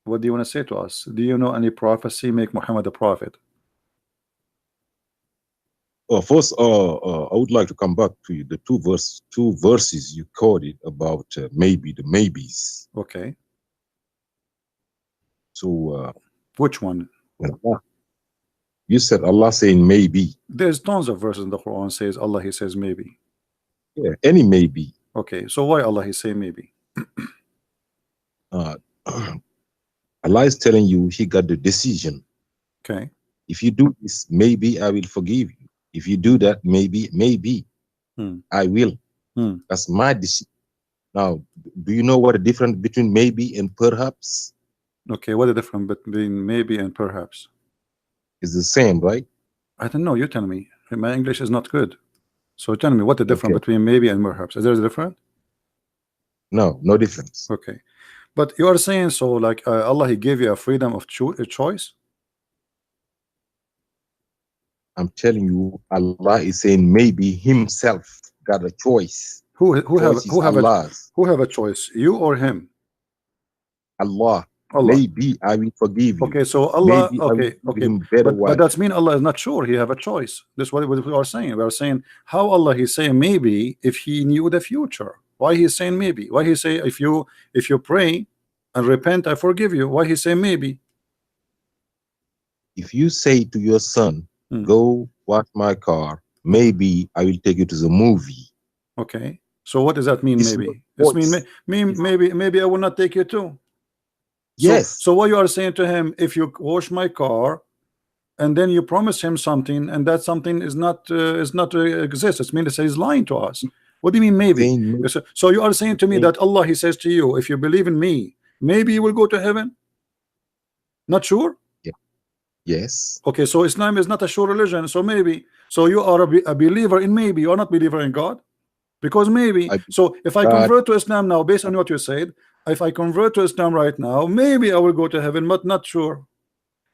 What do you want to say to us? Do you know any prophecy make Muhammad a prophet? First, I would like to come back to the two verses you quoted about maybe the maybes. Okay. So, which one? You said Allah saying maybe. There's tons of verses in the Quran says Allah. He says maybe. Yeah, any maybe. Okay. So why Allah he say maybe? Allah is telling you He got the decision. Okay. If you do this, maybe I will forgive you. If you do that, maybe I will. That's my decision. Now, do you know what the difference between maybe and perhaps? Okay, what the difference between maybe and perhaps? It's the same, right? I don't know. You tell me. My English is not good. So tell me what the difference between maybe and perhaps. Is there a difference? No, no difference. Okay. But you are saying so like Allah he gave you a freedom of choice? I'm telling you, Allah is saying maybe himself got a choice. Who have a choice? You or him? Allah. Allah. Maybe I will forgive you. Okay, so Allah. Maybe Okay. Better But that's mean Allah is not sure. He have a choice. This is what we are saying. We are saying how Allah He's saying maybe if He knew the future. Why He's saying maybe? Why He say if you pray and repent, I forgive you? Why He say maybe? If you say to your son, go wash my car, maybe I will take you to the movie. Okay. So what does that mean? Maybe this mean maybe I will not take you too. Yes. So what you are saying to him, if you wash my car, and then you promise him something, and that something is not exist, it means he's lying to us. What do you mean maybe? So you are saying to me that Allah He says to you, if you believe in me, maybe you will go to heaven. Not sure. Yes. Okay, so Islam is not a sure religion. So maybe. So you are a believer in maybe. You are not believer in God, because maybe. So if I convert to Islam now, based on what you said, if I convert to Islam right now, maybe I will go to heaven, but not sure.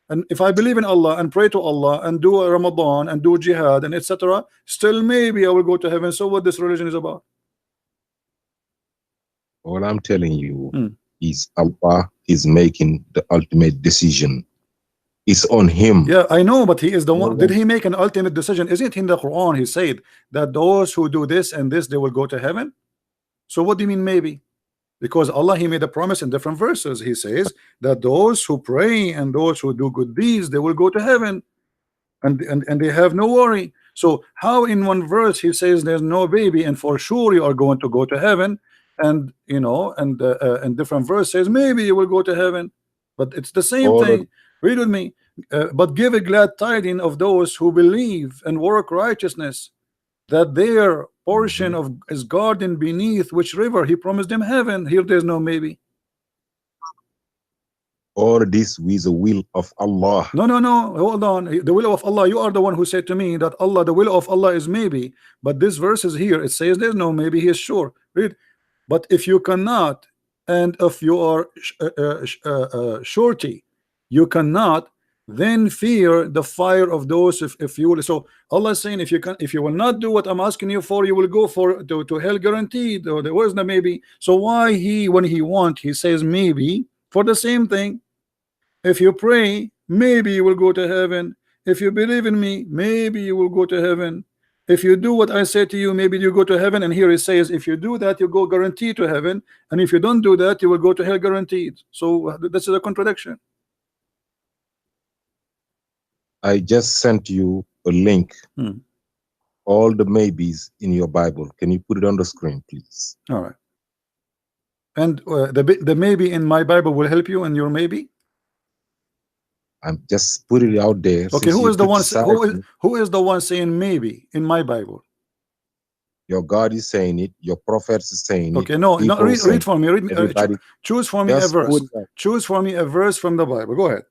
And if I believe in Allah and pray to Allah and do a Ramadan and do jihad and etc., still maybe I will go to heaven. So what this religion is about? All I'm telling you is Allah is making the ultimate decision. It's on him. Yeah, I know, but He is the one. Did He make an ultimate decision? Isn't in the Quran He said that those who do this and this, they will go to heaven? So what do you mean maybe? Because Allah He made a promise in different verses. He says that those who pray and those who do good deeds, they will go to heaven, and they have no worry. So how in one verse He says there's no baby and for sure you are going to go to heaven, and and different verse says maybe you will go to heaven, but it's the same thing. Read with me. But give a glad tidings of those who believe and work righteousness, that their portion of is garden beneath which river He promised them heaven. Here there's no maybe. All this with the will of Allah. No, hold on. The will of Allah, you are the one who said to me that Allah, the will of Allah is maybe, but this verse is here, it says there's no maybe. He is sure. Read. But if you cannot, and if you are surety, you cannot, then fear the fire of those. If you will. So Allah is saying if you will not do what I'm asking you for, you will go to hell guaranteed. Or there was no maybe. So why when he want, he says maybe for the same thing? If you pray, maybe you will go to heaven. If you believe in me, maybe you will go to heaven. If you do what I say to you, maybe you go to heaven. And here it says if you do that, you go guaranteed to heaven, and if you don't do that, you will go to hell guaranteed. So this is a contradiction. I just sent you a link. All the maybes in your Bible. Can you put it on the screen, please? All right. And the maybe in my Bible will help you in your maybe. I'm just putting it out there. Okay, who is the one? Who is the one saying maybe in my Bible? Your God is saying it. Your prophets is saying it. Okay, no, read for me. Choose for me a verse. Choose for me a verse from the Bible. Go ahead.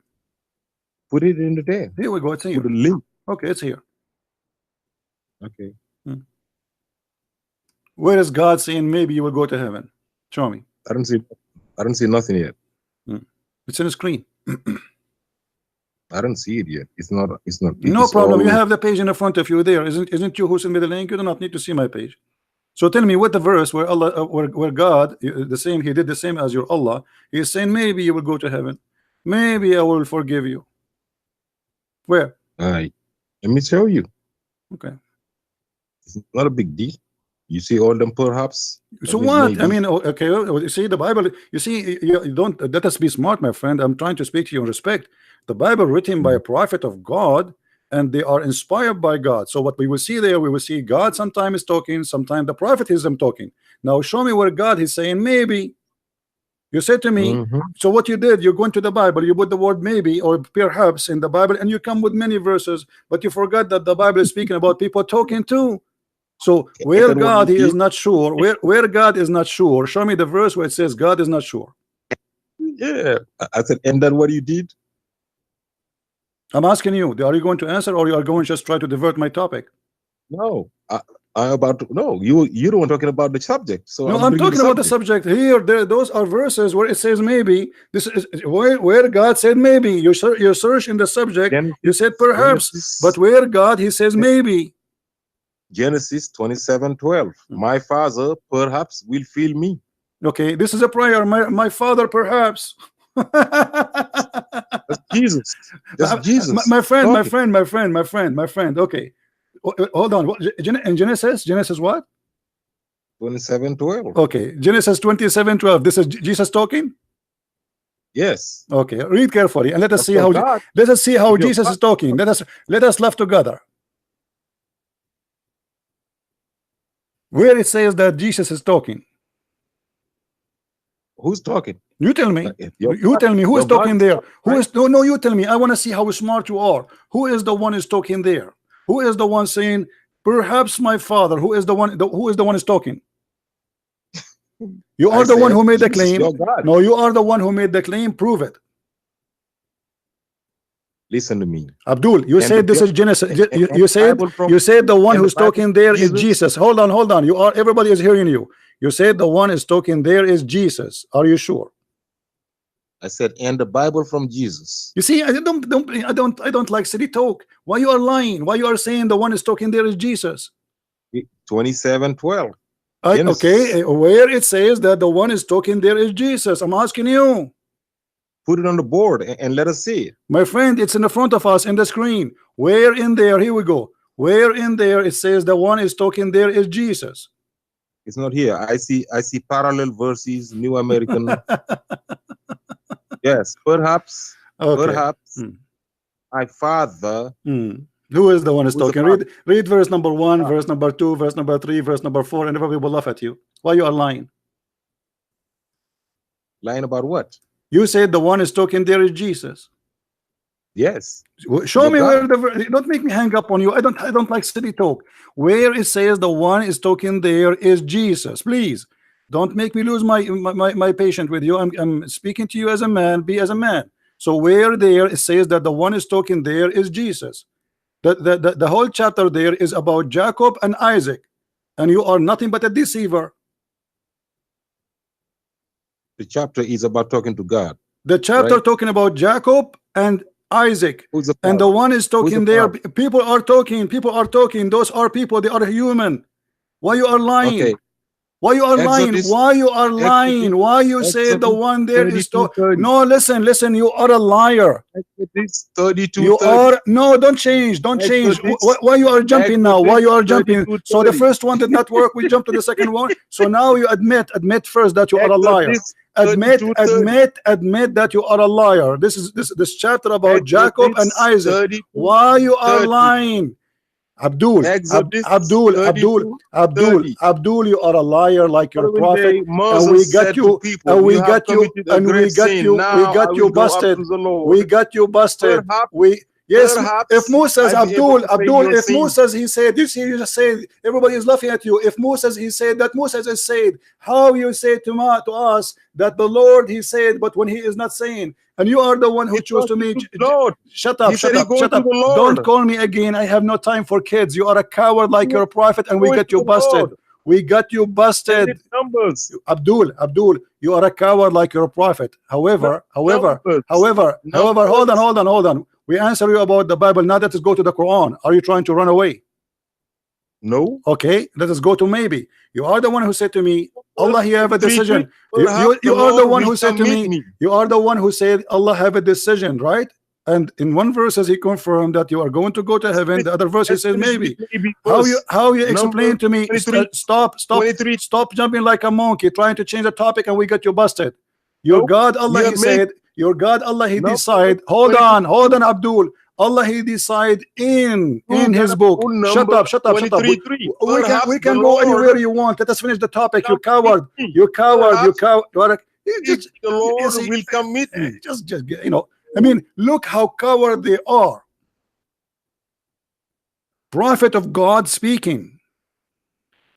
Put it in the there. Here we go. It's here. Put a link. Okay, it's here. Okay. Where is God saying maybe you will go to heaven? Show me. I don't see nothing yet. It's on the screen. I don't see it yet. It's not. No problem. You have the page in front of you there. Isn't you who sent me the link? You do not need to see my page. So tell me what the verse where Allah, where God, the same, He did the same as your Allah. He is saying maybe you will go to heaven. Maybe I will forgive you. Where? Let me show you. Okay. It's not a big deal. You see all them perhaps. So what? Maybe. I mean, okay. You see the Bible. You see, you don't. Let us be smart, my friend. I'm trying to speak to you in respect. The Bible written by a prophet of God, and they are inspired by God. So what we will see there, we will see God sometimes talking, sometimes the prophet is them talking. Now show me where God is saying maybe. You said to me, so what you did, you go into the Bible, you put the word maybe or perhaps in the Bible, and you come with many verses, but you forgot that the Bible is speaking about people talking too. So where God He is not sure, where God is not sure, show me the verse where it says God is not sure. Yeah, I said, and then what you did? I'm asking you, are you going to answer, or you are going to just try to divert my topic? No, No, you don't talking about the subject. So no, I'm talking about the subject here. Those are verses where it says maybe. This is where God said maybe. You search in the subject. You said perhaps, but where God he says maybe. Genesis 27:12. My father perhaps will feel me. Okay, this is a prayer. My father perhaps. That's Jesus. That's Jesus. My friend. Okay, hold on. In Genesis what? 27:12. Okay, Genesis 27:12. This is Jesus talking. Yes. Okay, read carefully and let us see how. Let us see how Jesus is talking. Let us laugh together. Where it says that Jesus is talking. Who's talking? You tell me. You tell me who is talking there. Who is no? You tell me. I want to see how smart you are. Who is the one is talking there? Who is the one saying, "Perhaps my father"? Who is the one? Who is the one is talking? You are the one who made the claim. No, you are the one who made the claim. Prove it. Listen to me, Abdul. You said this is Genesis. You said the one who's talking there is Jesus. Hold on. You are. Everybody is hearing you. You said the one is talking there is Jesus. Are you sure? I said, and the Bible from Jesus. You see, I don't like city talk. Why you are lying? Why you are saying the one is talking there is Jesus? 27:12. Okay, where it says that the one is talking there is Jesus. I'm asking you. Put it on the board and let us see it. My friend, it's in the front of us in the screen. Where in there? Here we go. Where in there it says the one is talking there is Jesus? It's not here. I see parallel verses, New American. Yes, perhaps. Okay. Perhaps my father. Who is the one is talking? Read verse number 1, verse number 2, verse number 3, verse number 4, and everybody will laugh at you. Why you are lying? Lying about what? You said the one is talking there is Jesus. Yes. Show me where don't make me hang up on you. I don't like city talk. Where it says the one is talking there is Jesus. Please don't make me lose my patience with you. I'm speaking to you as a man. Be as a man. So where there it says that the one is talking there is Jesus. The whole chapter there is about Jacob and Isaac, and you are nothing but a deceiver. The chapter is about talking to God. The chapter talking about Jacob and Isaac, and the one is talking there. People are talking. Those are people. They are human. Why you are lying? Okay. Why you are lying? Why you are lying? Why you say the one there is talking? No, listen. You are a liar. 32. You are no. Don't change. Why you are jumping now? Why you are jumping? So the first one did not work. We jumped to the second one. So now you admit first that you are a liar. Admit that you are a liar. This chapter about Jacob and Isaac. Why you are lying? Abdul, you are a liar like your prophet, and we got you busted. We got you busted. Yes, if Moses, if Moses he said, you just said everybody is laughing at you. If Moses he said that Moses is said, how you say to us that the Lord he said, but when he is not saying, and you are the one who chose to me. Shut up. Don't call me again. I have no time for kids. You are a coward like your prophet, and we got you busted. We got you busted. Abdul, you are a coward like your prophet. However, hold on. We answer you about the Bible. Now let us go to the Quran. Are you trying to run away? No. Okay, let us go to maybe. You are the one who said to me, Allah, he have a decision. You are the one who said to me, you are the one who said Allah have a decision, right? And in one verse he confirmed that you are going to go to heaven. The other verse he says maybe. How you explain to me? Stop jumping like a monkey, trying to change the topic, and we got you busted. Your God Allah, he said. Your God Allah, he decide. Hold on, Abdul. Allah he decide in his book. Shut up. We can go anywhere you want. Let us finish the topic. You coward. The Lord will come meet me. Just I mean, look how coward they are. Prophet of God speaking.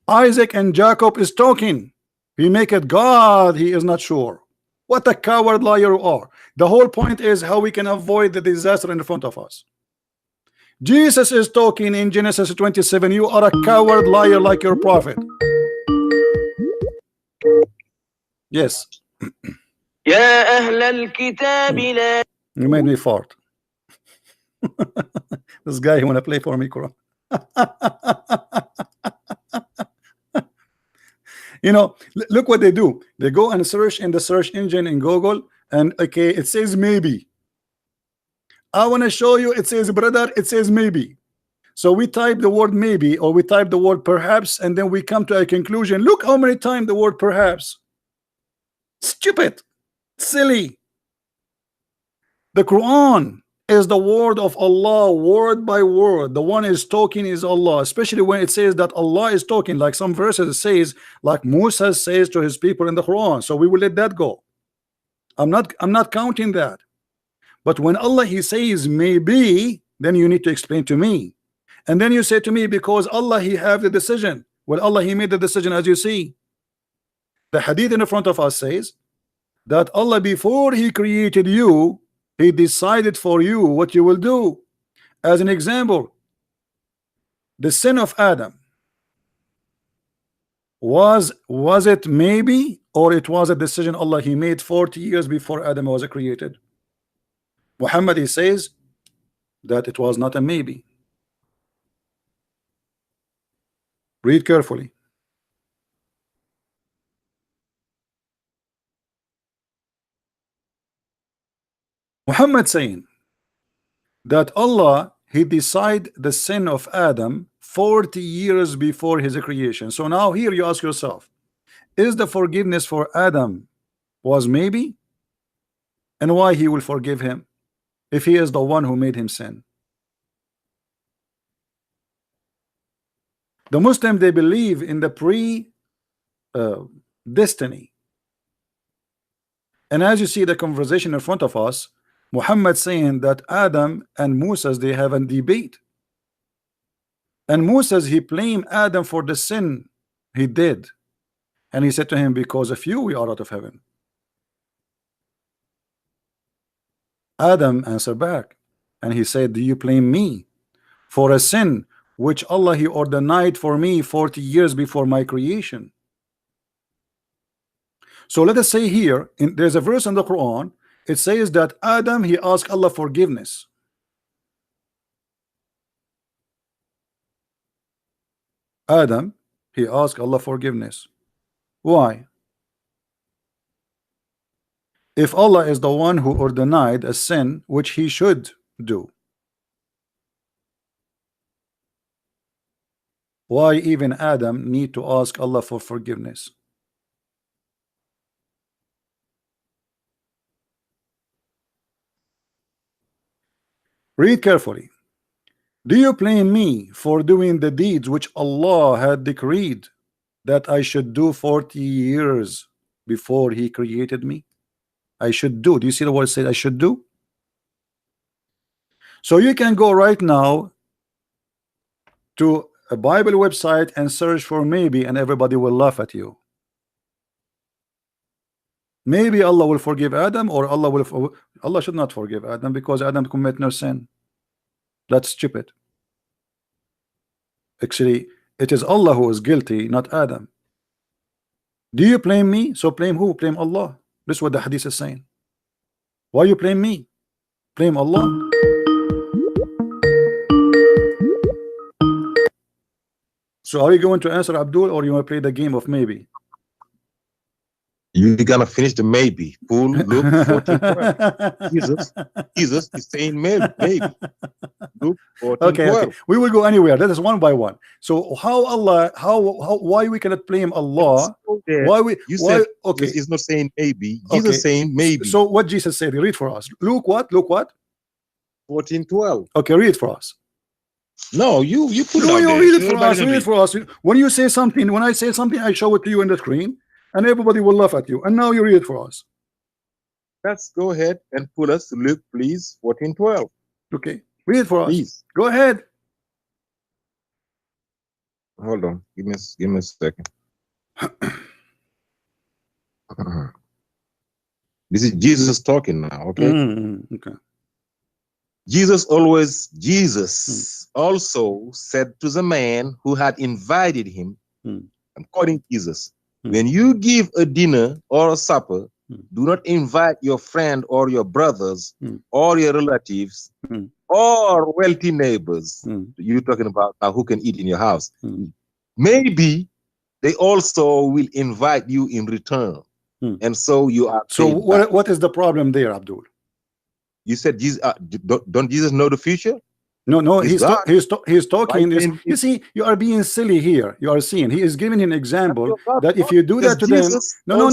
Isaac and Jacob is talking. We make it God, he is not sure. What a coward liar you are. The whole point is how we can avoid the disaster in front of us. Jesus is talking in Genesis 27. You are a coward liar like your prophet. Yes. يا أهل الكتاب لا. You made me fart. This guy, he wanna play for me, Quran. You know, look what they do. They go and search in the search engine in Google, and okay, it says maybe. I want to show you, it says brother, it says maybe. So we type the word maybe, or we type the word perhaps, and then we come to a conclusion. Look how many times the word perhaps. Stupid, silly. The Quran is the word of Allah, word by word. The one is talking is Allah, especially when it says that Allah is talking, like some verses it says, like Musa says to his people in the Quran. So we will let that go. I'm not counting that. But when Allah he says maybe, then you need to explain to me. And then you say to me, because Allah he have the decision. Well, Allah he made the decision, as you see. The hadith in the front of us says that Allah, before he created you, he decided for you what you will do. As an example, the sin of Adam, was it maybe, or it was a decision Allah he made 40 years before Adam was created? Muhammad he says that it was not a maybe. Read carefully. Muhammad saying that Allah he decided the sin of Adam 40 years before his creation. So now here you ask yourself, is the forgiveness for Adam was maybe? And why he will forgive him if he is the one who made him sin? The Muslim, they believe in the destiny. And as you see the conversation in front of us, Muhammad saying that Adam and Moses they have a debate, and Moses he blamed Adam for the sin he did, and he said to him, because of you we are out of heaven. Adam answered back and he said, do you blame me for a sin which Allah he ordained for me 40 years before my creation? So let us say here, there's a verse in the Quran, it says that Adam he asked Allah forgiveness. Adam he asked Allah forgiveness. Why? If Allah is the one who ordained a sin which he should do, why even Adam need to ask Allah for forgiveness? Read carefully. Do you blame me for doing the deeds which Allah had decreed that I should do 40 years before he created me? I should do. Do you see the word said I should do? So you can go right now to a Bible website and search for maybe, and everybody will laugh at you. Maybe Allah will forgive Adam, or Allah should not forgive Adam because Adam commit no sin. That's stupid. Actually, it is Allah who is guilty, not Adam. Do you blame me? So blame who? Blame Allah. This is what the hadith is saying. Why you blame me? Blame Allah. So are you going to answer Abdul, or you want to play the game of maybe? You're gonna finish the maybe. Fool, Luke 14:12. Jesus is saying maybe. Luke 14:12. Okay. We will go anywhere. That is one by one. So how Allah, why we cannot blame Allah? Why we? You why, said okay, Jesus is not saying maybe. Jesus saying maybe. So what Jesus said? Read for us. Luke what? Luke what? 14:12. Okay, read for us. No, you put it No, out you there. read it for us. Everybody Read it for us. When you say something, when I say something, I show it to you on the screen, and everybody will laugh at you. And now you read it for us. Let's go ahead and pull us to Luke, please. 14:12. Okay, read it for us. Please. Go ahead. Hold on. Give me a second. This is Jesus talking now. Okay. Okay. Jesus also said to the man who had invited him, I'm quoting Jesus, when you give a dinner or a supper, do not invite your friend or your brothers or your relatives or wealthy neighbors. You're talking about who can eat in your house. Maybe they also will invite you in return. And so you are. So what is the problem there, Abdul? You said Jesus. Don't Jesus know the future? No, he's talking. Right. You see, you are being silly here. You are seeing he is giving an example that if you do that to them, no.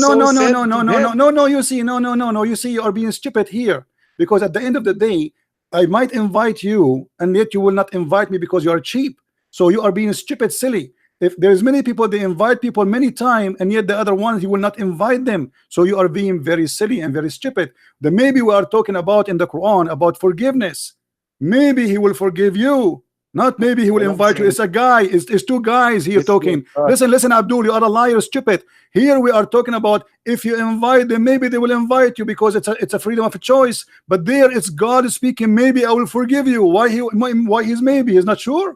You see, no. You see, you are being stupid here, because at the end of the day, I might invite you, and yet you will not invite me because you are cheap. So you are being stupid, silly. If there's many people, they invite people many times, and yet the other ones you will not invite them. So you are being very silly and very stupid. The maybe we are talking about in the Quran about forgiveness. Maybe he will forgive you, not maybe he will invite you. It's a guy, it's two guys here talking. Listen, Abdul, you are a liar, stupid. Here we are talking about if you invite them, maybe they will invite you because it's a freedom of choice. But there it's God speaking. Maybe I will forgive you. Why he's maybe? He's not sure.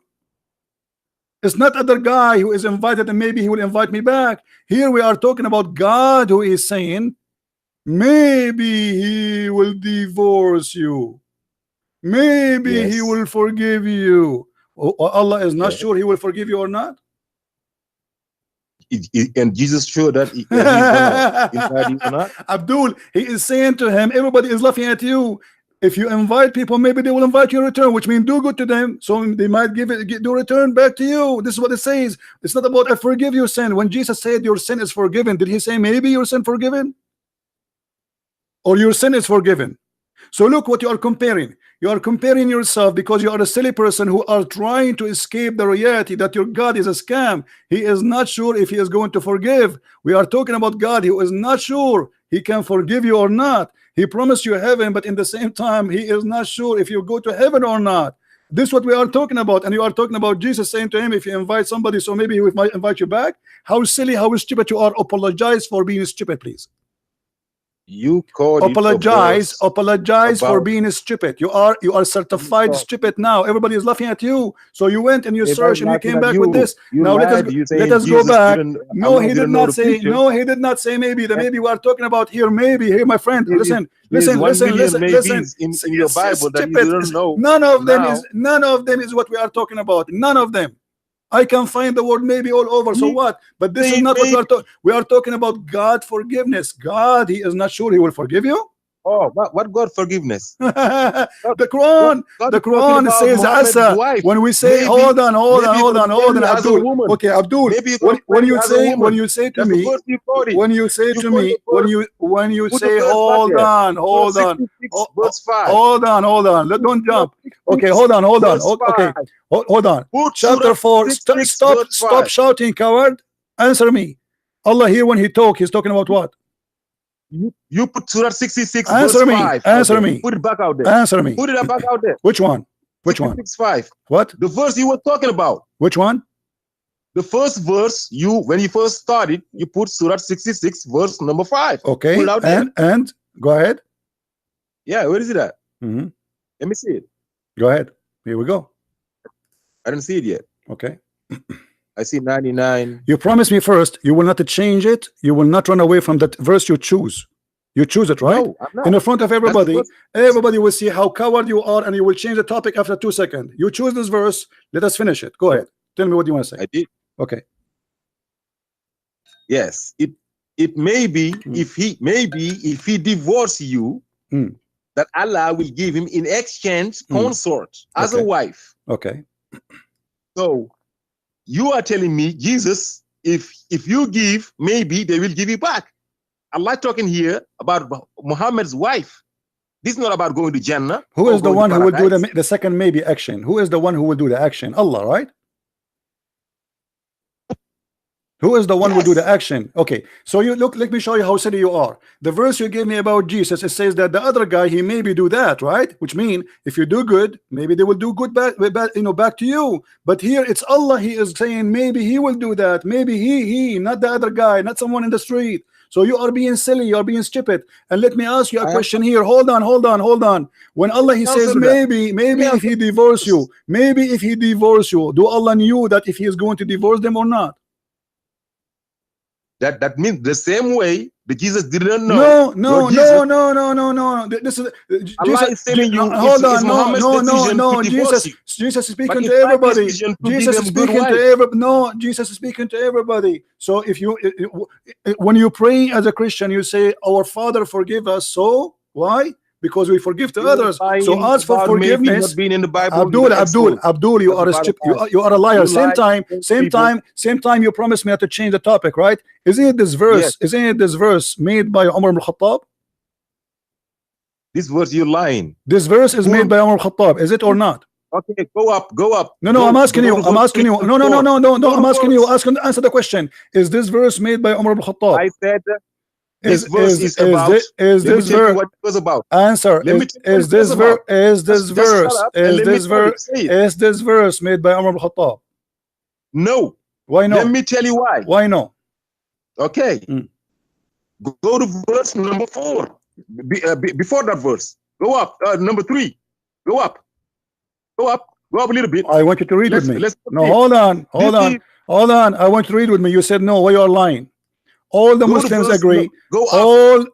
It's not other guy who is invited and maybe he will invite me back. Here we are talking about God who is saying maybe he will divorce you. Maybe he will forgive you. Allah is not sure he will forgive you or not. And Jesus sure that he's gonna invite you or not? Abdul, he is saying to him, everybody is laughing at you. If you invite people, maybe they will invite you in return, which means do good to them, so they might do return back to you. This is what it says. It's not about I forgive your sin. When Jesus said your sin is forgiven, did he say maybe your sin forgiven? Or your sin is forgiven? So look what you are comparing. You are comparing yourself because you are a silly person who are trying to escape the reality that your God is a scam. He is not sure if he is going to forgive. We are talking about God who is not sure he can forgive you or not. He promised you heaven, but in the same time, he is not sure if you go to heaven or not. This is what we are talking about. And you are talking about Jesus saying to him, if you invite somebody, so maybe he might invite you back. How silly, how stupid you are. Apologize for being stupid, please. You called apologize for being stupid. You are certified stupid now. Everybody is laughing at you. So you went and you searched and you came back with this. Now let us go back. No, he did not say. No, he did not say maybe. The maybe we are talking about here. Maybe. Hey, my friend, listen. In your Bible that you don't know. None of them is what we are talking about. None of them. I can find the word maybe all over. So what? But this is not what we are talking. We are talking about God forgiveness. God, he is not sure he will forgive you. Oh, what God forgiveness? The Quran says Asa. When we say hold on, Abdul. Okay, Abdul. When you say to me, hold on. Don't jump. Okay, hold on. Okay, hold on. Chapter 4. Stop shouting, coward. Answer me. Allah here when he's talking about what? You put Surah 66 verse 5. Answer me. Put it back out there. Answer me. Put it back out there. Which one? 5. What? The verse you were talking about. Which one? The first verse when you first started, you put Surah 66 verse number 5. Okay. Put it out there. And go ahead. Yeah, where is it at? Let me see it. Go ahead. Here we go. I didn't see it yet. Okay. I see 99. You promise me first you will not change it. You will not run away from that verse you choose. You choose it, right? No, I'm not. In the front of everybody. Everybody will see how coward you are, and you will change the topic after 2 seconds. You choose this verse. Let us finish it. Go ahead. Tell me what you want to say. I did. Okay. Yes. It may be if he divorce you, that Allah will give him in exchange consort as a wife. Okay. So you are telling me, Jesus, if you give, maybe they will give you back. Allah talking here about Muhammad's wife. This is not about going to Jannah. Who is the one who will do the second maybe action? Who is the one who will do the action? Allah, right? Who is the one who will do the action? Okay, so you look, let me show you how silly you are. The verse you gave me about Jesus, it says that the other guy, he maybe do that, right? Which means if you do good, maybe they will do good back to you. But here it's Allah, he is saying maybe he will do that. Maybe he, not the other guy, not someone in the street. So you are being silly, you are being stupid. And let me ask you a question here. Hold on. When Allah he says maybe if he divorce you, do Allah knew that if he is going to divorce them or not? That means the same way that Jesus didn't know. No. This is Allah is telling you. Hold on. No. Jesus is speaking to everybody. Jesus is speaking to everybody. So if you when you pray as a Christian, you say, "Our Father, forgive us." So why? Because we forgive to others. So ask for forgiveness. Abdul, you are a stupid. You are a liar. Same time. You promised me not to change the topic, right? Isn't it this verse? Yes. Isn't it this verse made by Umar ibn Khattab? This verse, you're lying. This verse is made by Umar ibn Khattab. Is it or not? Okay, go up. No, I'm asking you. No, I'm asking you. Answer the question. Is this verse made by Umar ibn Khattab? I said. This verse is about. Is this verse what it was about? Answer. Is this verse made by Umar ibn Khattab? No. Why no? Let me tell you why. Why no? Okay. Go to verse number 4. Before that verse. Go up. Number 3. Go up a little bit. I want you to read with me. No, hold on. I want you to read with me. You said no. Why you are lying? All the Muslims agree. Go up.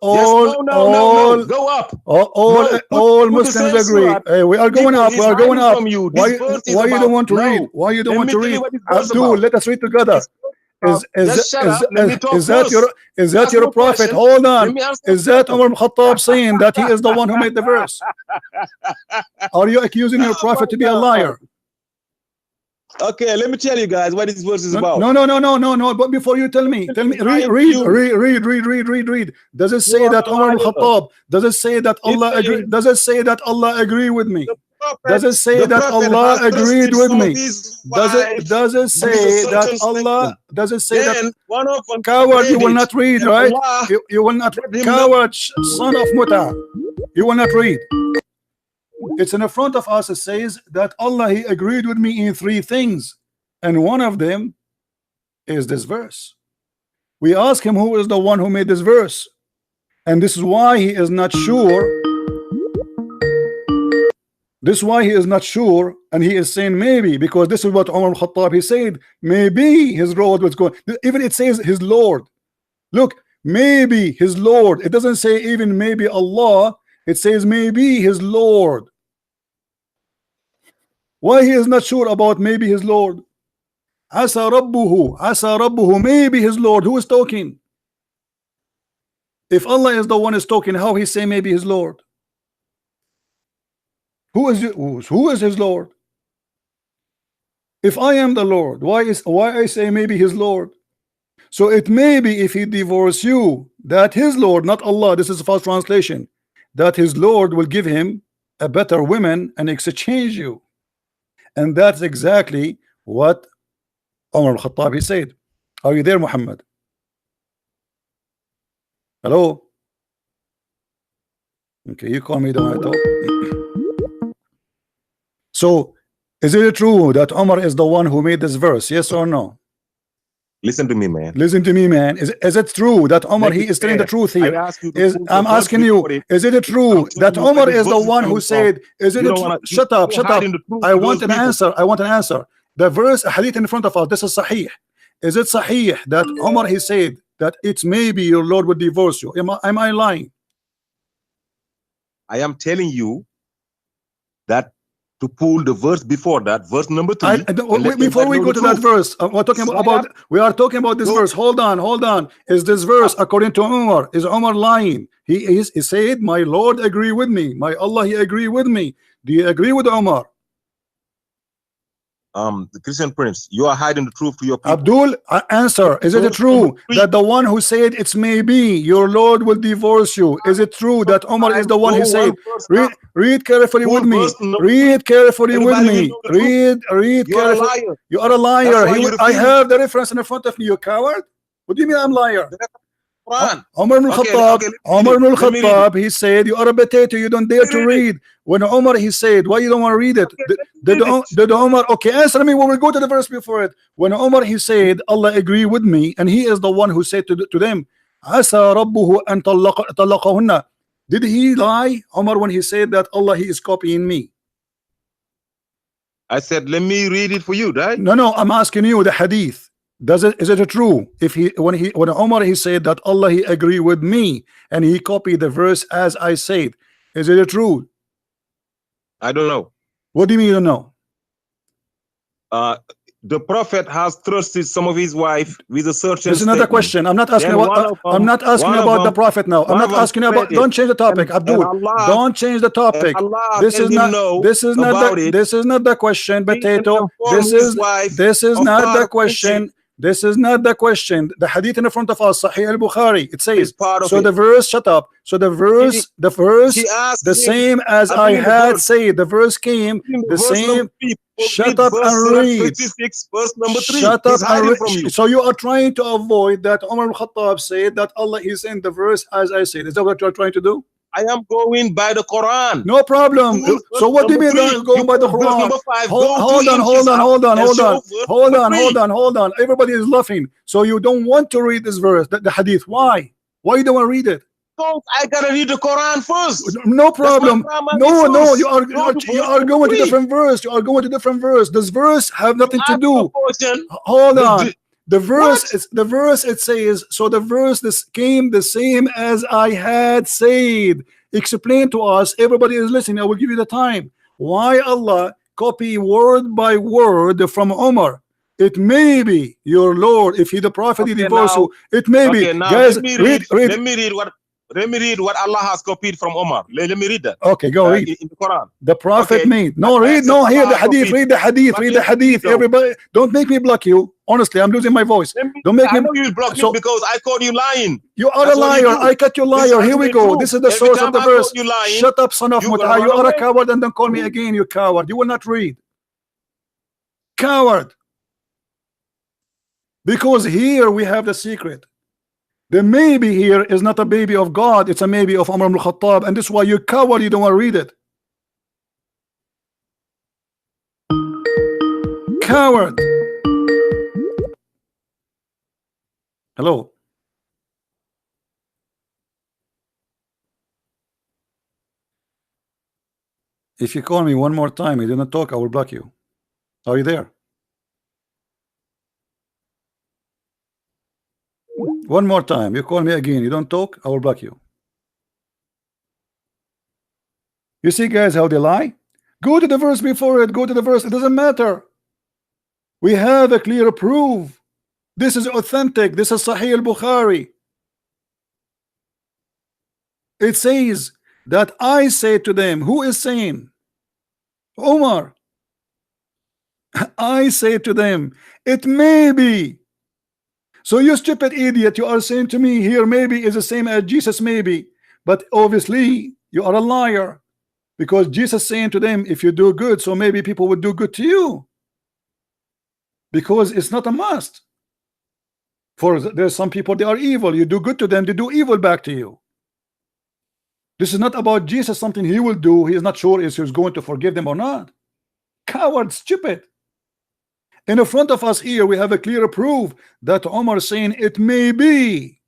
All go up. All Muslims agree. Hey, we are going up. Why you don't want to read? Why you don't want to read? Abdul, let us read together. Is that your prophet? Hold on. Is that Umar ibn Khattab saying that he is the one who made the verse? Are you accusing your prophet to be a liar? Okay, let me tell you guys what this verse is about. No. But before you tell me, read. Does it say that Umar ibn Khattab? Does it say that Allah agree? Does it say that Allah agree with me? Does it say that Allah agreed with me? Does it say that Allah? Does it say that? Coward, you will not read, right? You will not. Coward, son of Muta, you will not read. It's in the front of us. It says that Allah he agreed with me in 3 things, and one of them is this verse. We ask him who is the one who made this verse, and this is why he is not sure. This is why he is not sure, and he is saying maybe, because this is what Umar ibn Khattab he said. Maybe his Lord was going. Even it says his Lord. Look, maybe his Lord. It doesn't say even maybe Allah. It says maybe his Lord. Why he is not sure about maybe his Lord? Asa Rabbuhu, maybe his Lord. Who is talking? If Allah is the one who is talking, how he say maybe his Lord? Who is his Lord? If I am the Lord, why I say maybe his Lord? So it may be if he divorce you, that his Lord, not Allah, this is a false translation, that his Lord will give him a better woman and exchange you. And that's exactly what Umar al-Khattabi said. Are you there, Muhammad? Hello? Okay, you call me the one I talk. So, is it true that Umar is the one who made this verse? Yes or no? Listen to me, man. Listen to me, man. Is it true that Umar he is telling the truth here? I'm asking you, is it true that Umar is the one who said? Is it true? Shut up. I want an answer. The verse hadith in front of us. This is sahih. Is it sahih that Umar he said that it's maybe your Lord would divorce you? Am I lying? I am telling you that to pull the verse before that, verse number 3. Before we go to that verse, we are talking about this verse. Hold on. Is this verse according to Umar? Is Umar lying? He said, my Lord agree with me. My Allah, he agree with me. Do you agree with Umar? The Christian Prince, you are hiding the truth to your people. Abdul, answer. Is it true that the one who said it's maybe your Lord will divorce you? Is it true that Umar is the one who said? Read carefully with me. Read carefully with me. Read carefully. You are a liar. I have the reference in front of me. You coward. What do you mean I'm liar? Umar ibn Khattab, he said, you are a potato, you don't dare to read. When Umar he said, why you don't want to read it? Did Umar, okay, answer me when we go to the verse before it. When Umar he said, Allah agree with me, and he is the one who said to them, عسى ربه أن طلقهن. Did he lie, Umar, when he said that he is copying me? I said, let me read it for you, right? No, I'm asking you the hadith. Is it true? When Umar he said that he agree with me and he copied the verse as I said, is it true? I don't know. What do you mean you don't know? The prophet has trusted some of his wife with a certain. This is another question. I'm not asking I'm not asking about the prophet now. I'm not asking about. Don't change the topic, Abdul. Don't change the topic. This is not the question, Potato. This is not the question. This is not the question. The hadith in front of us, Sahih al-Bukhari, it says, so the verse, shut up. So the verse, the same as I had said, the verse came, the same. Shut up and read. Verse number 3. Shut up and read. So you are trying to avoid that Umar al-Khattab said that Allah is in the verse as I said. Is that what you are trying to do? I am going by the Quran. No problem. So what do you mean going by the Quran? Hold on. Everybody is laughing. So you don't want to read this verse, the hadith. Why? Why you don't want to read it? I gotta read the Quran first. No problem. No, you are going to different verse. You are going to different verse. This verse have nothing to do. Hold on. The verse it says, so the verse this came the same as I had said. Explain to us. Everybody is listening. I will give you the time. Why Allah copy word by word from Umar? It may be your Lord. If he the prophet, he divorced you. It may be. Guys, Let me read what Allah has copied from Umar. Let me read that. Okay, go read. In the Quran. The prophet made. No, read. No, here the hadith. Read the hadith. Read the hadith. Everybody, don't make me block you. Honestly, I'm losing my voice. Don't make me. I know you block me because I called you lying. You are a liar. I cut you liar. Here we go. This is the source of the verse. Shut up, son of Mutah. You are a coward, and don't call me again, you coward. You will not read. Coward. Because here we have the secret. The maybe here is not a baby of God, it's a maybe of Umar ibn Khattab, and this is why you coward, you don't want to read it. Coward. Hello. If you call me one more time, you do not talk, I will block you. Are you there? One more time, you call me again, you don't talk, I will block you. You see, guys, how they lie? Go to the verse before it, go to the verse, it doesn't matter. We have a clear proof. This is authentic, this is Sahih al-Bukhari. It says that I say to them, who is saying? Umar. I say to them, it may be. So you stupid idiot, you are saying to me here maybe is the same as Jesus maybe, but obviously you are a liar, because Jesus saying to them, if you do good, so maybe people would do good to you, because it's not a must. For there's some people, they are evil, you do good to them, they do evil back to you. This is not about Jesus, something he will do, he is not sure if he's going to forgive them or not. Coward, stupid. In front of us here, we have a clear proof that Umar saying it may be.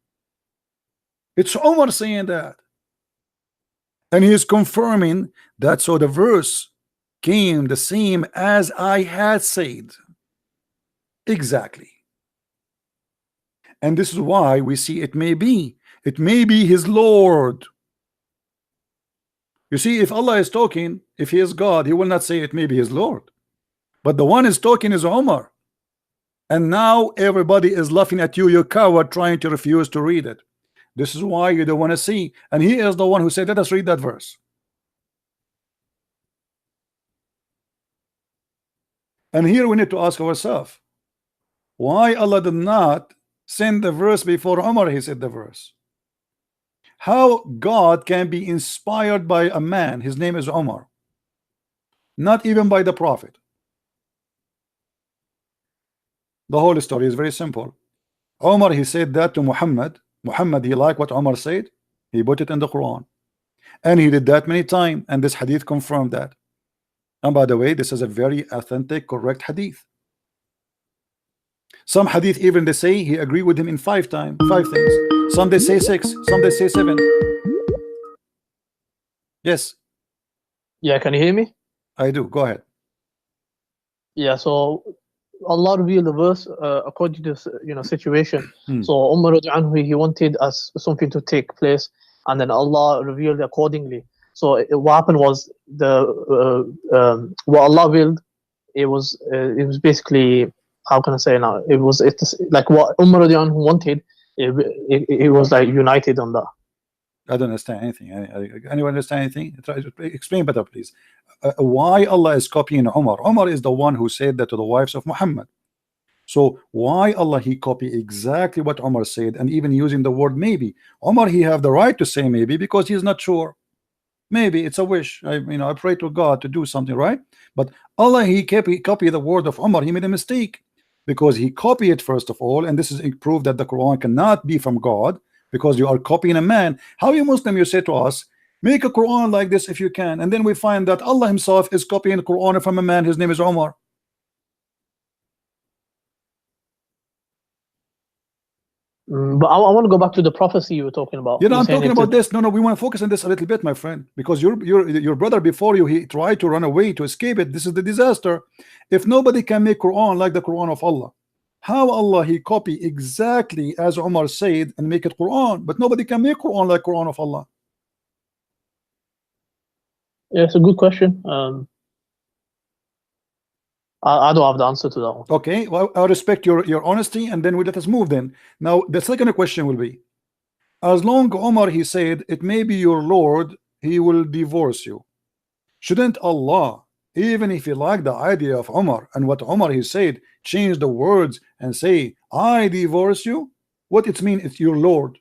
It's Umar saying that. And he is confirming that, so the verse came the same as I had said. Exactly. And this is why we see it may be. It may be his Lord. You see, if Allah is talking, if he is God, he will not say it may be his Lord. But the one is talking is Umar. And now everybody is laughing at you, you coward, trying to refuse to read it. This is why you don't want to see. And he is the one who said, let us read that verse. And here we need to ask ourselves, why Allah did not send the verse before Umar he said the verse? How God can be inspired by a man, his name is Umar, not even by the prophet? The whole story is very simple. Umar, he said that to Muhammad. Muhammad, he liked what Umar said. He put it in the Quran. And he did that many times. And this hadith confirmed that. And by the way, this is a very authentic, correct hadith. Some hadith even they say he agreed with him in 5 things. Some they say 6, some they say 7. Yes, Yeah, can you hear me? I do. Go ahead. Yeah, so Allah revealed the verse according to situation. Hmm. So Umar radiallahu anhu, he wanted us something to take place, and then Allah revealed accordingly. So what happened was what Allah willed. It was basically, how can I say now? It's like what Umar radiallahu anhu wanted. It was like united on that. I don't understand anything. Anyone understand anything? Try to explain better, please. Why Allah is copying Umar? Umar is the one who said that to the wives of Muhammad. So why Allah he copy exactly what Umar said, and even using the word maybe? Umar he have the right to say maybe because he's not sure. Maybe it's a wish. I pray to God to do something, right? But Allah he copy the word of Umar. He made a mistake because he copied it first of all, and this is a proof that the Quran cannot be from God, because you are copying a man. How you Muslim you say to us, make a Quran like this if you can, and then we find that Allah himself is copying the Quran from a man, his name is Umar. But I want to go back to the prophecy you were talking about. I'm talking about this. No, we want to focus on this a little bit, my friend, because your brother before you, he tried to run away to escape it. This is the disaster. If nobody can make Quran like the Quran of Allah, how Allah he copy exactly as Umar said and make it Quran, but nobody can make Quran like Quran of Allah? Yeah, it's a good question. I don't have the answer to that one. Okay, well, I respect your honesty, and then we let us move then. Now the second question will be, as long Umar he said it may be your Lord, he will divorce you. Shouldn't Allah, even if he liked the idea of Umar and what Umar he said, change the words and say I divorce you? What it mean it's your Lord?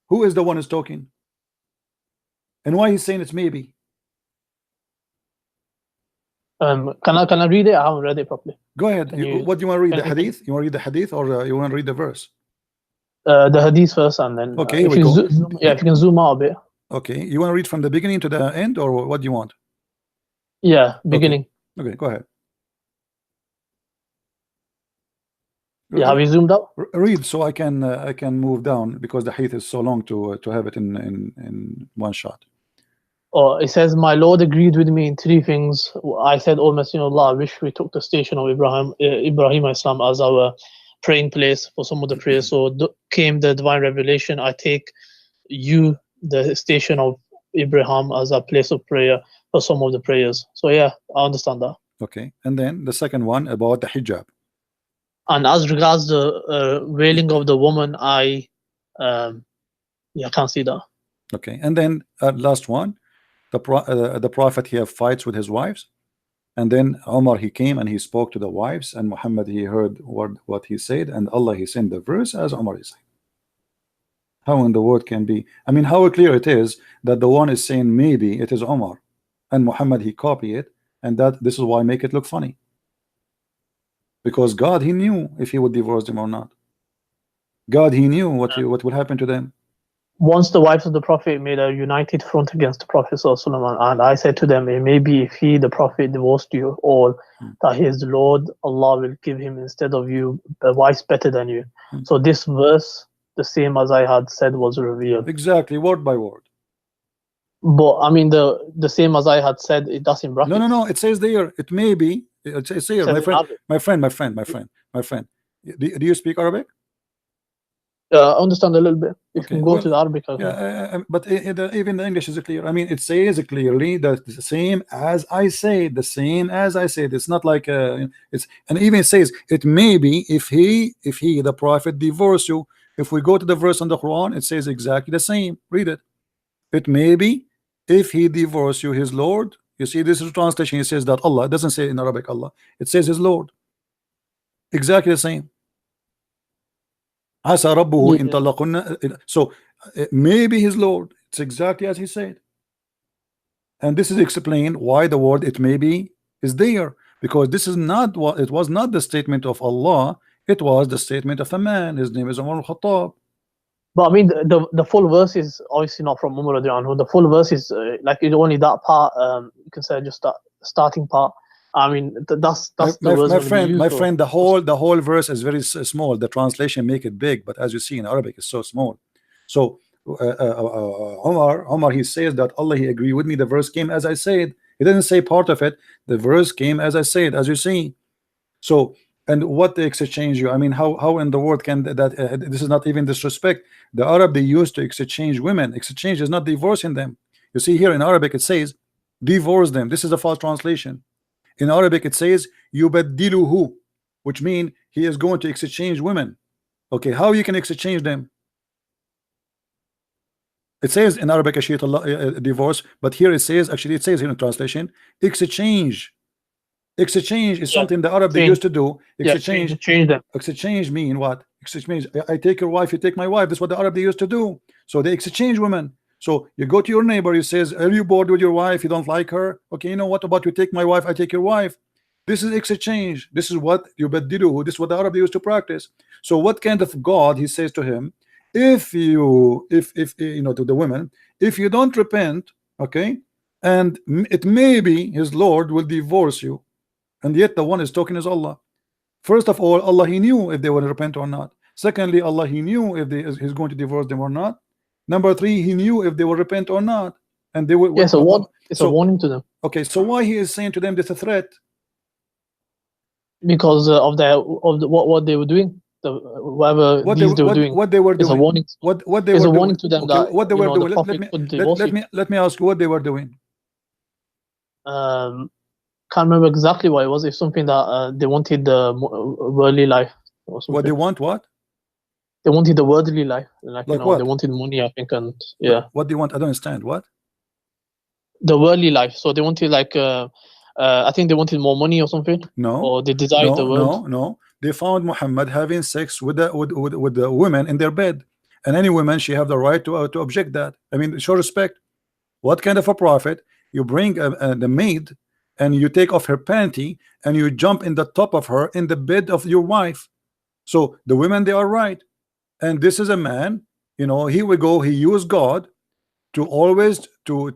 Who is the one who's talking? And why he's saying it's maybe? Can I read it? I haven't read it properly. Go ahead. What do you want to read? The hadith? You want to read the hadith, or you want to read the verse? The hadith first, and then okay, if you can zoom out a bit. Okay, you want to read from the beginning to the end, or what do you want? Yeah, beginning. Okay, go ahead. Yeah, have you zoomed out? Read so I can move down, because the hadith is so long to have it in one shot. Oh, it says, my Lord agreed with me in 3 things. I said, O Messenger of Allah, I wish we took the station of Ibrahim Islam as our praying place for some of the prayers. So came the divine revelation. I take you, the station of Ibrahim, as a place of prayer for some of the prayers. So yeah, I understand that. Okay, and then the second one about the hijab. And as regards the wailing of the woman, I can't see that. Okay, and then last one. The prophet he have fights with his wives, and then Umar he came and he spoke to the wives, and Muhammad he heard what he said, and Allah he sent the verse as Umar is saying. How in the world can be? I mean, how clear it is that the one is saying maybe it is Umar, and Muhammad he copy it, and that this is why I make it look funny, because God he knew if he would divorce them or not. God he knew what will happen to them. Once the wives of the Prophet made a united front against the Prophet ﷺ, and I said to them, maybe if he, the Prophet, divorced you all, that his Lord, Allah will give him instead of you a wife better than you. So this verse, the same as I had said, was revealed. Exactly, word by word. But I mean, the same as I had said, it does in brackets. No, it says there, it may be, it says here, my friend. Do you speak Arabic? I understand a little bit. If you can go to the Arabic. But even the English is clear. I mean, it says clearly that the same as I said, It's not like it's, and even it says it may be if he, the Prophet, divorce you. If we go to the verse on the Quran, it says exactly the same. Read it. It may be if he divorce you, his Lord. You see, this is a translation. It says that Allah. It doesn't say in Arabic Allah. It says his Lord. Exactly the same. Asa rabbuhu in talaqunna. So maybe his Lord. It's exactly as he said. And this is explained why the word it may be is there, because this is not what it was, not the statement of Allah, it was the statement of a man. His name is Umar al-Khattab. But I mean, the full verse is obviously not from Umar radiallahu anhu. The full verse is like only that part. You can say just that starting part. I mean, that's the my words gonna be friend, used, my so- friend, the whole verse is very small. The translation make it big, but as you see in Arabic, it's so small. So Omar, he says that Allah, he agreed with me. The verse came as I said. He didn't say part of it. The verse came as I said, as you see. So, and what they exchange you? I mean, how in the world can that this is not even disrespect. The Arab, they used to exchange women. Exchange is not divorcing them. You see here in Arabic it says divorce them. This is a false translation. In Arabic it says yubaddiluhu, which means he is going to exchange women. Okay, how you can exchange them? It says in Arabic divorce, but here it says, actually it says here in translation, exchange. Exchange is something the Arab they used to do. Exchange, change them. exchange mean what? Exchange, I take your wife, you take my wife. That's what the Arab they used to do. So they exchange women. So you go to your neighbor, you says, are you bored with your wife? You don't like her? Okay, you know what about you take my wife, I take your wife. This is exchange. This is what you baddiluhu. This is what the Arab used to practice. So what kind of God, he says to him, if you know, to the women, if you don't repent, okay, and it may be his Lord will divorce you, and yet the one is talking is Allah. First of all, Allah, he knew if they will repent or not. Secondly, Allah, he knew if he's going to divorce them or not. Number three, he knew if they will repent or not, and they will. Yes, it's a warning to them. Okay, so why he is saying to them this is a threat? Because of what they were doing. Whatever What they they were doing, what they were is doing. a warning. What they It's were a warning doing. to them Okay, that what they you were know, the doing. Prophet could divorce you. Let me ask you what they were doing. Can't remember exactly what it was. It's something that they wanted the worldly life or something. What they want? What? They wanted the worldly life, like you know, what? they wanted money, I think, and yeah, What do you want? I don't understand. What? the worldly life. So they wanted like I think they wanted more money or something. No. Or they desired the world. No. They found Muhammad having sex with the women in their bed, and any woman, she have the right to object that. I mean, show respect. What kind of a prophet? You bring the maid and you take off her panty and you jump in the top of her in the bed of your wife. So the women, they are right, and this is a man. You know, here we go. He used God to always to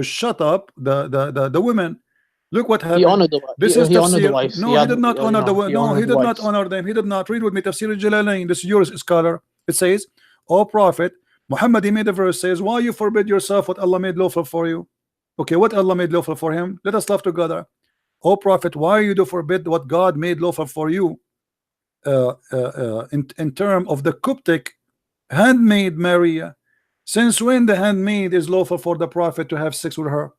shut up the women. Look what happened. He honored the wife. This he is honored the tafsir. wives. No, he did not honor the women. No, he did not wives. honor them. He did not. Read with me Tafsir al-Jalalain. This is your scholar. It says, "O Prophet Muhammad," he made a verse says, "Why you forbid yourself what Allah made lawful for you?" Okay, what Allah made lawful for him? Let us love together. O Prophet, why you do forbid what God made lawful for you? In term of the Coptic handmaid Maria, since when the handmaid is lawful for the Prophet to have sex with her?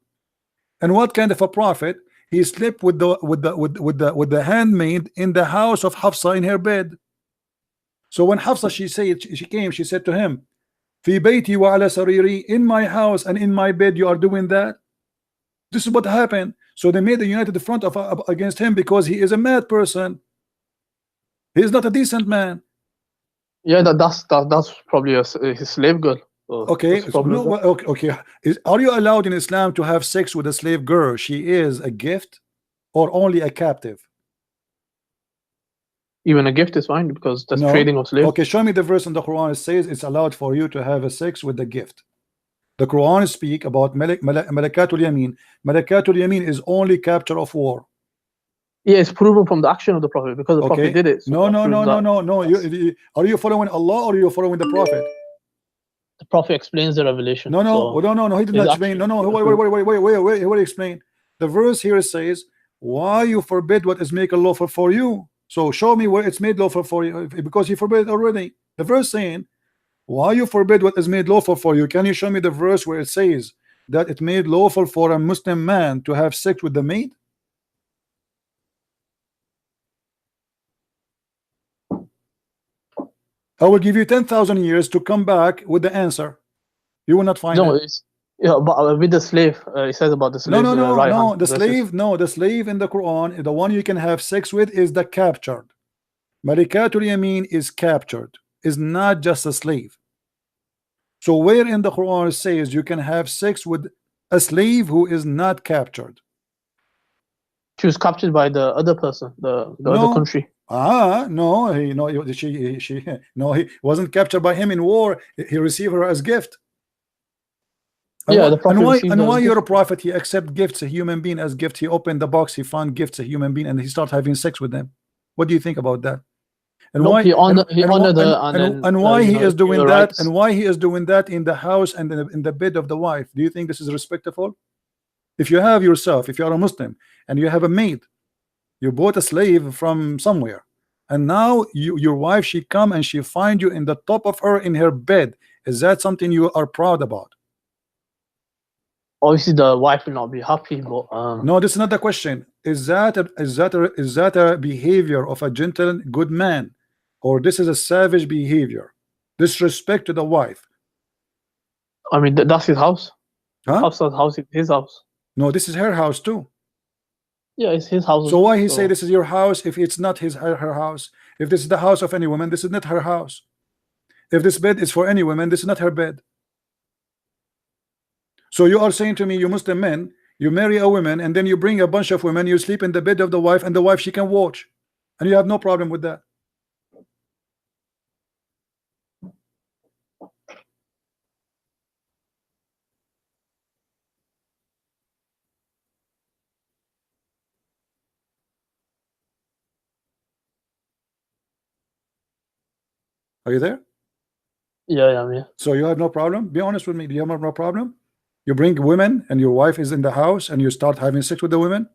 And what kind of a prophet? He slept with the handmaid in the house of Hafsa in her bed. So when Hafsa she came, she said to him, "Fi bayti wa ala sariri," in my house and in my bed you are doing that. This is what happened. So they made a united front against him because he is a mad person. He is not a decent man. Yeah, that's probably his slave girl. Okay, okay. Are you allowed in Islam to have sex with a slave girl? She is a gift or only a captive? Even a gift is fine because that's trading of slaves. Okay, show me the verse in the Quran. It says it's allowed for you to have a sex with a gift. The Quran speak about Malakatul Yamin. Malakatul Yamin is only capture of war. Yeah, it's proven from the action of the Prophet because the Prophet did it. No. So Are you following Allah or are you following the Prophet? The Prophet explains the revelation. No. He did not explain. No. Wait. Explain. The verse here says, "Why you forbid what is made lawful for you?" So show me where it's made lawful for you, because he forbid it already. The verse saying, "Why you forbid what is made lawful for you?" Can you show me the verse where it says that it made lawful for a Muslim man to have sex with the maid? I will give you 10,000 years to come back with the answer. You will not find it. But with the slave, it says about the slave. No. The slave in the Quran, the one you can have sex with, is the captured. Malikatul Yamin is captured, is not just a slave. So where in the Quran it says you can have sex with a slave who is not captured? She was captured by the other person, the other country. No, he wasn't captured by him in war. He received her as gift. And Yeah, why, the Prophet and why, received and those why gifts. you're a prophet? He accept gifts, a human being as gift. He opened the box, he found gifts, a human being, and he started having sex with them. What do you think about that? And Nope, why? he honored and her, and then why you he know, is gave doing her that? rights. And why he is doing that in the house and in the bed of the wife? Do you think this is respectful? If you have yourself, if you are a Muslim and you have a maid, you bought a slave from somewhere, and now your wife, she come and she find you in the top of her in her bed. Is that something you are proud about? Obviously, the wife will not be happy, but No, this is not the question. Is that a behavior of a gentle, good man, or this is a savage behavior, disrespect to the wife? I mean, that's his house. Huh? Hafsa's house is his house. No, this is her house too. Yeah, it's his house. So why he so say this is your house if it's not her house? If this is the house of any woman, this is not her house. If this bed is for any woman, this is not her bed. So you are saying to me, you Muslim men, you marry a woman and then you bring a bunch of women, you sleep in the bed of the wife, and the wife, she can watch, and you have no problem with that. Are you there? yeah, yeah. So you have no problem? Be honest with me. Do you have no problem? You bring women and your wife is in the house and you start having sex with the women,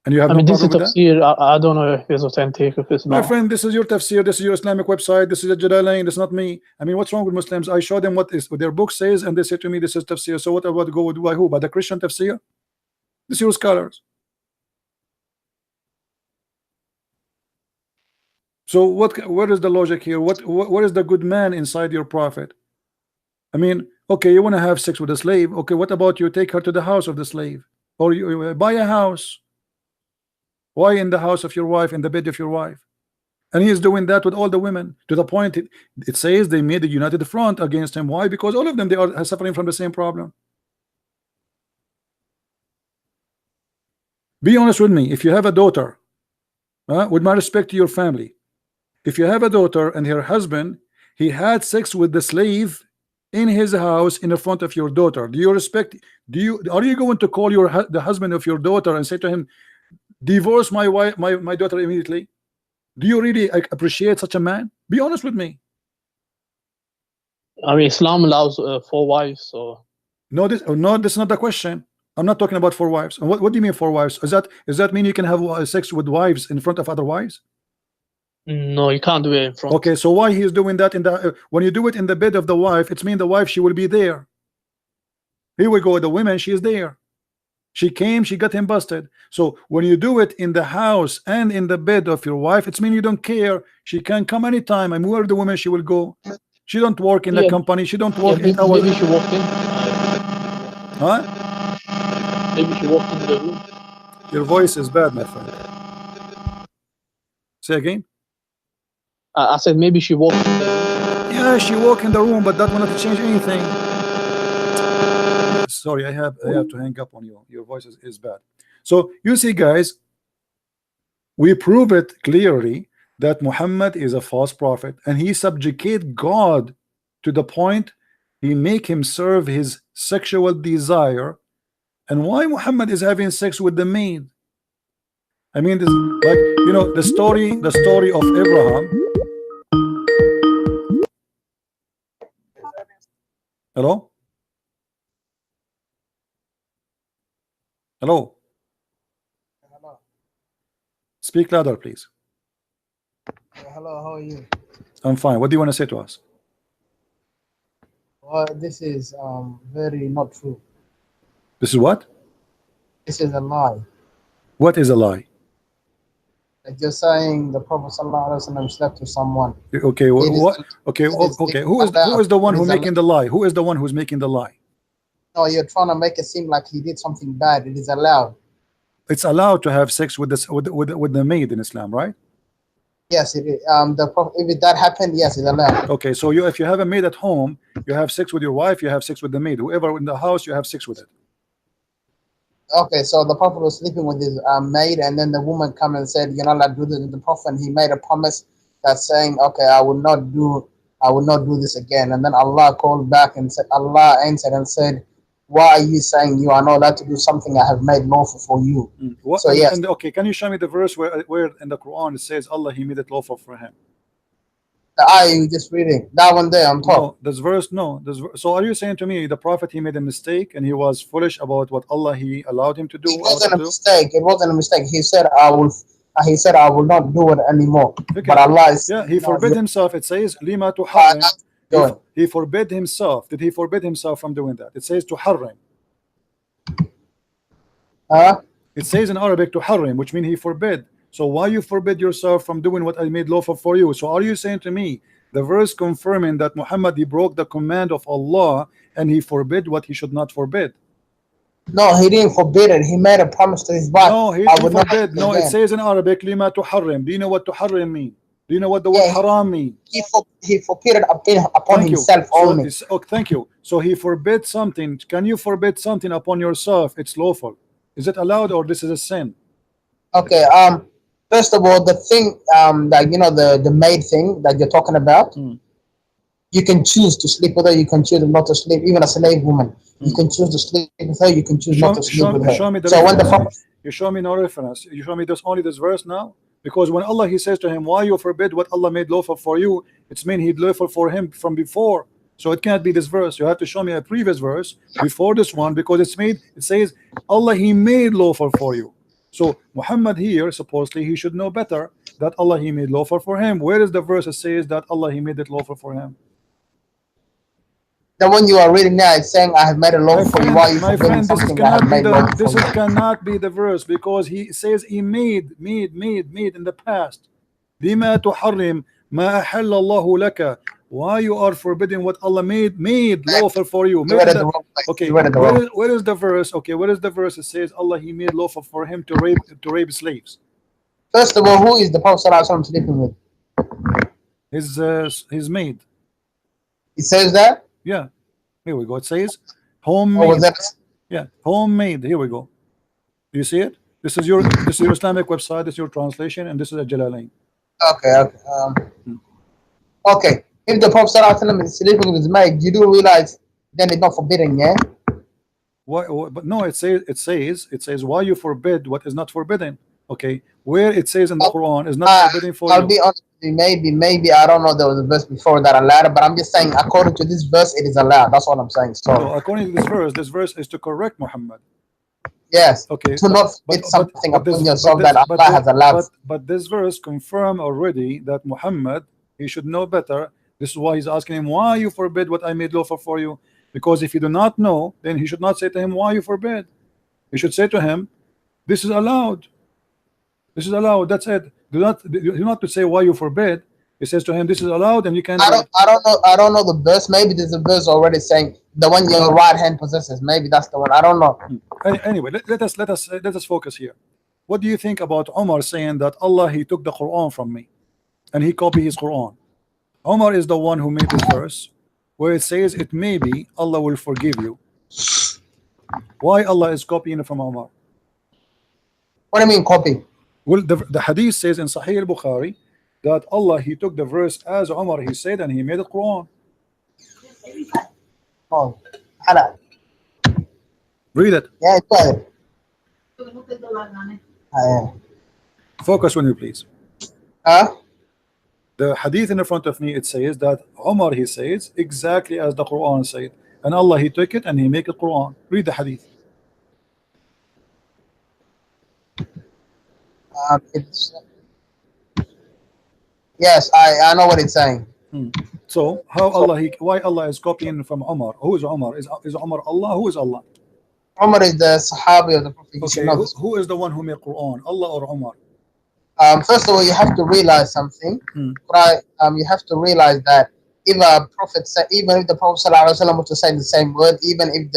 and you have I no mean, this is problem with that? tafsir. I don't know if it's authentic, if it's My not. friend, this is your tafsir, this is your Islamic website, this is a Jalalain, this is not me. I mean, what's wrong with Muslims? I show them what their book says, and they say to me, this is tafsir. So what about go with by who? By the Christian tafsir? This is your scholars. So where is the logic here? What is the good man inside your prophet? I mean, okay, you want to have sex with a slave. Okay, what about you take her to the house of the slave, or you buy a house? Why in the house of your wife, in the bed of your wife? And he is doing that with all the women, to the point it says they made a united front against him. Why? Because all of them, they are suffering from the same problem. Be honest with me. If you have a daughter, with my respect to your family, if you have a daughter and her husband, he had sex with the slave in his house in the front of your daughter, do you respect? Are you going to call the husband of your daughter and say to him, divorce my wife, my daughter immediately? Do you really appreciate such a man? Be honest with me. I mean, Islam allows 4 wives, so No, this is not the question. I'm not talking about 4 wives. And what do you mean 4 wives? Does that mean you can have sex with wives in front of other wives? no, you can't do it in front. Okay, so why he is doing that in the when you do it in the bed of the wife, it's mean the wife, she will be there. Here we go, the women, she is there. She came, she got him busted. So when you do it in the house and in the bed of your wife, it's mean you don't care. She can come anytime, and where the woman, she will go. She don't work in the company. She don't work 8 hours. Maybe she walked in. Huh? Maybe she walked into the room. Your voice is bad, my friend. Say again. I said maybe she walked in the room. Yeah, she walked in the room, but that will not change anything. Sorry, I have to hang up on you. Your voice is bad. So you see, guys, we prove it clearly that Muhammad is a false prophet, and he subjugate God to the point he make him serve his sexual desire. And why Muhammad is having sex with the maid? I mean, this, like, you know, the story of Abraham. Hello? Hello? Hello. Speak louder, please. Hello, how are you? I'm fine. What do you want to say to us? Well, this is very not true. This is what? This is a lie. What is a lie? Like you're saying the Prophet ﷺ slept with someone. Okay, what? Okay, okay. Who is the one who making the lie? Who is the one who's making the lie? No, you're trying to make it seem like he did something bad. It is allowed. It's allowed to have sex with this with the maid in Islam, right? Yes, it is. If that happened, yes, it's allowed. Okay, so if you have a maid at home, you have sex with your wife, you have sex with the maid. Whoever in the house, you have sex with it. Okay, so the Prophet was sleeping with his maid, and then the woman come and said, "You're not allowed to do this." The Prophet, he made a promise that's saying, "Okay, I will not do I will not do this again. And then Allah called back and said, Allah answered and said, why are you saying you are not allowed to do something I have made lawful for you? What, so yes. And okay, can you show me the verse where in the Quran it says Allah He made it lawful for him? The ayah you just reading, that one there on top. No, this verse, no. So are you saying to me the Prophet he made a mistake and he was foolish about what Allah He allowed him to do? It wasn't a mistake. It wasn't a mistake. He said, I will not do it anymore. Okay. But Allah is, yeah, he forbid himself. It says lima to he forbid himself. Did he forbid himself from doing that? It says to harrim. It says in Arabic to harrim, which means he forbid. So why you forbid yourself from doing what I made lawful for you? So are you saying to me the verse confirming that Muhammad he broke the command of Allah and he forbid what he should not forbid? No, he didn't forbid it. He made a promise to his wife. No, he didn't forbid. No, it says in Arabic lima to harrim. Do you know what to harrim mean? Do you know what the word haram means? He forbid it upon himself only. Thank you. So he forbid something. Can you forbid something upon yourself? It's lawful. Is it allowed or this is a sin? Okay. First of all, the thing that you know the maid thing that you're talking about, you can choose to sleep with her. You can choose not to sleep. Even a slave woman, you can choose to sleep with her. You can choose not to sleep with her. Show me the so reference. when the you show me no reference. You show me only this verse now. Because when Allah he says to him, why you forbid what Allah made lawful for you, it's mean he lawful for him from before. So it can't be this verse. You have to show me a previous verse before this one, because it says Allah he made lawful for you. So Muhammad here supposedly he should know better that Allah he made lawful for him. Where is the verse that says that Allah he made it lawful for him? The one you are reading now is saying I have made a lawful for you. Why you forbidding something I have made lawful for you? Cannot be the verse, because he says he made in the past. Lima tuharrim ma ahalla Allahu laka. Why you are forbidding what Allah made lawful for you? Okay, where is the verse? Okay, where is the verse that says Allah he made lawful for him to rape slaves? First of all, who is the Prophet ﷺ sleeping with? His maid. It says that? Yeah, here we go. It says homemade. Yeah, homemade. Here we go. Do you see it? This is your Islamic website. This is your translation, and this is a Jalalain. Okay. If the Prophet ﷺ is sleeping with his maid, you do realize then it's not forbidden, yeah? Why? But no, it says why you forbid what is not forbidden. Okay, where it says in the Quran is not forbidden for you. I'll be honest with you, maybe I don't know there was a verse before that allowed it, but I'm just saying according to this verse it is allowed. That's all I'm saying. So according to this verse is to correct Muhammad. Yes. Okay. To not forbid something upon yourself that Allah has allowed. But this verse confirmed already that Muhammad he should know better. This is why he's asking him, why you forbid what I made lawful for you? Because if you do not know, then he should not say to him, why you forbid? He should say to him, this is allowed. This is allowed. That's it. Do not to say why you forbid. He says to him, this is allowed, and you can't. I don't know the verse. Maybe there's a verse already saying the one your right hand possesses. Maybe that's the one. I don't know. Anyway, let us focus here. What do you think about Umar saying that Allah he took the Quran from me, and he copied his Quran? Umar is the one who made this verse where it says it may be Allah will forgive you. Why Allah is copying it from Umar? What do you mean copy? Well, the hadith says in Sahih al-Bukhari that Allah he took the verse as Umar he said and he made the Quran. Oh, hello. Read it. Yeah, go ahead. Focus on you, please. The hadith in front of me, it says that Umar he says exactly as the Quran said, and Allah he took it and he make it Quran. Read the hadith. Yes, I know what it's saying. So why Allah is copying from Umar? Who is Umar? Is Umar Allah? Who is Allah? Umar is the Sahabi of the Prophet. Okay, who is the one who made Quran? Allah or Umar? First of all, you have to realize something. You have to realize that if a prophet even if the Prophet ﷺ was to say the same word, even if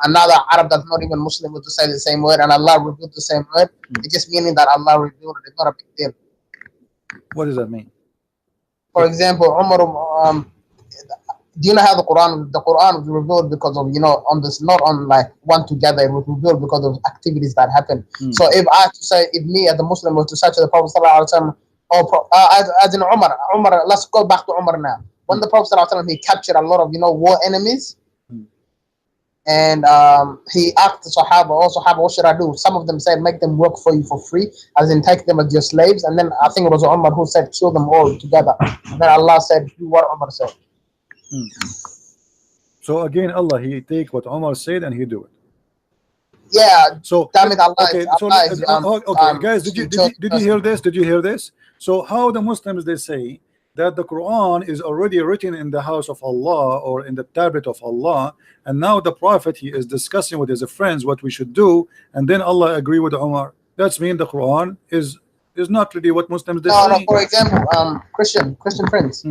another Arab that's not even Muslim was to say the same word, and Allah revealed the same word, it's just meaning that Allah revealed it. It's not a big deal. What does that mean? For example, Umar, do you know how the Quran was revealed because of, on this, not on like one together, it was revealed because of activities that happen. So if I have to say, if me as a Muslim was to say to the Prophet ﷺ, as in Umar, let's go back to Umar now. when the Prophet ﷺ, he captured a lot of war enemies, and he asked the Sahaba, what should I do? Some of them said, make them work for you for free, as in take them as your slaves. And then I think it was Umar who said, kill them all together. And then Allah said, do what Umar said. So again, Allah, he take what Umar said and he do it. Yeah. So damn it, Allah. Okay, so okay, guys, did you hear this? Did you hear this? So how the Muslims, they say that the Quran is already written in the house of Allah or in the tablet of Allah, and now the Prophet, he is discussing with his friends what we should do, and then Allah agree with Umar. That's mean the Quran is not really what Muslims they say. No, for example, Christian friends.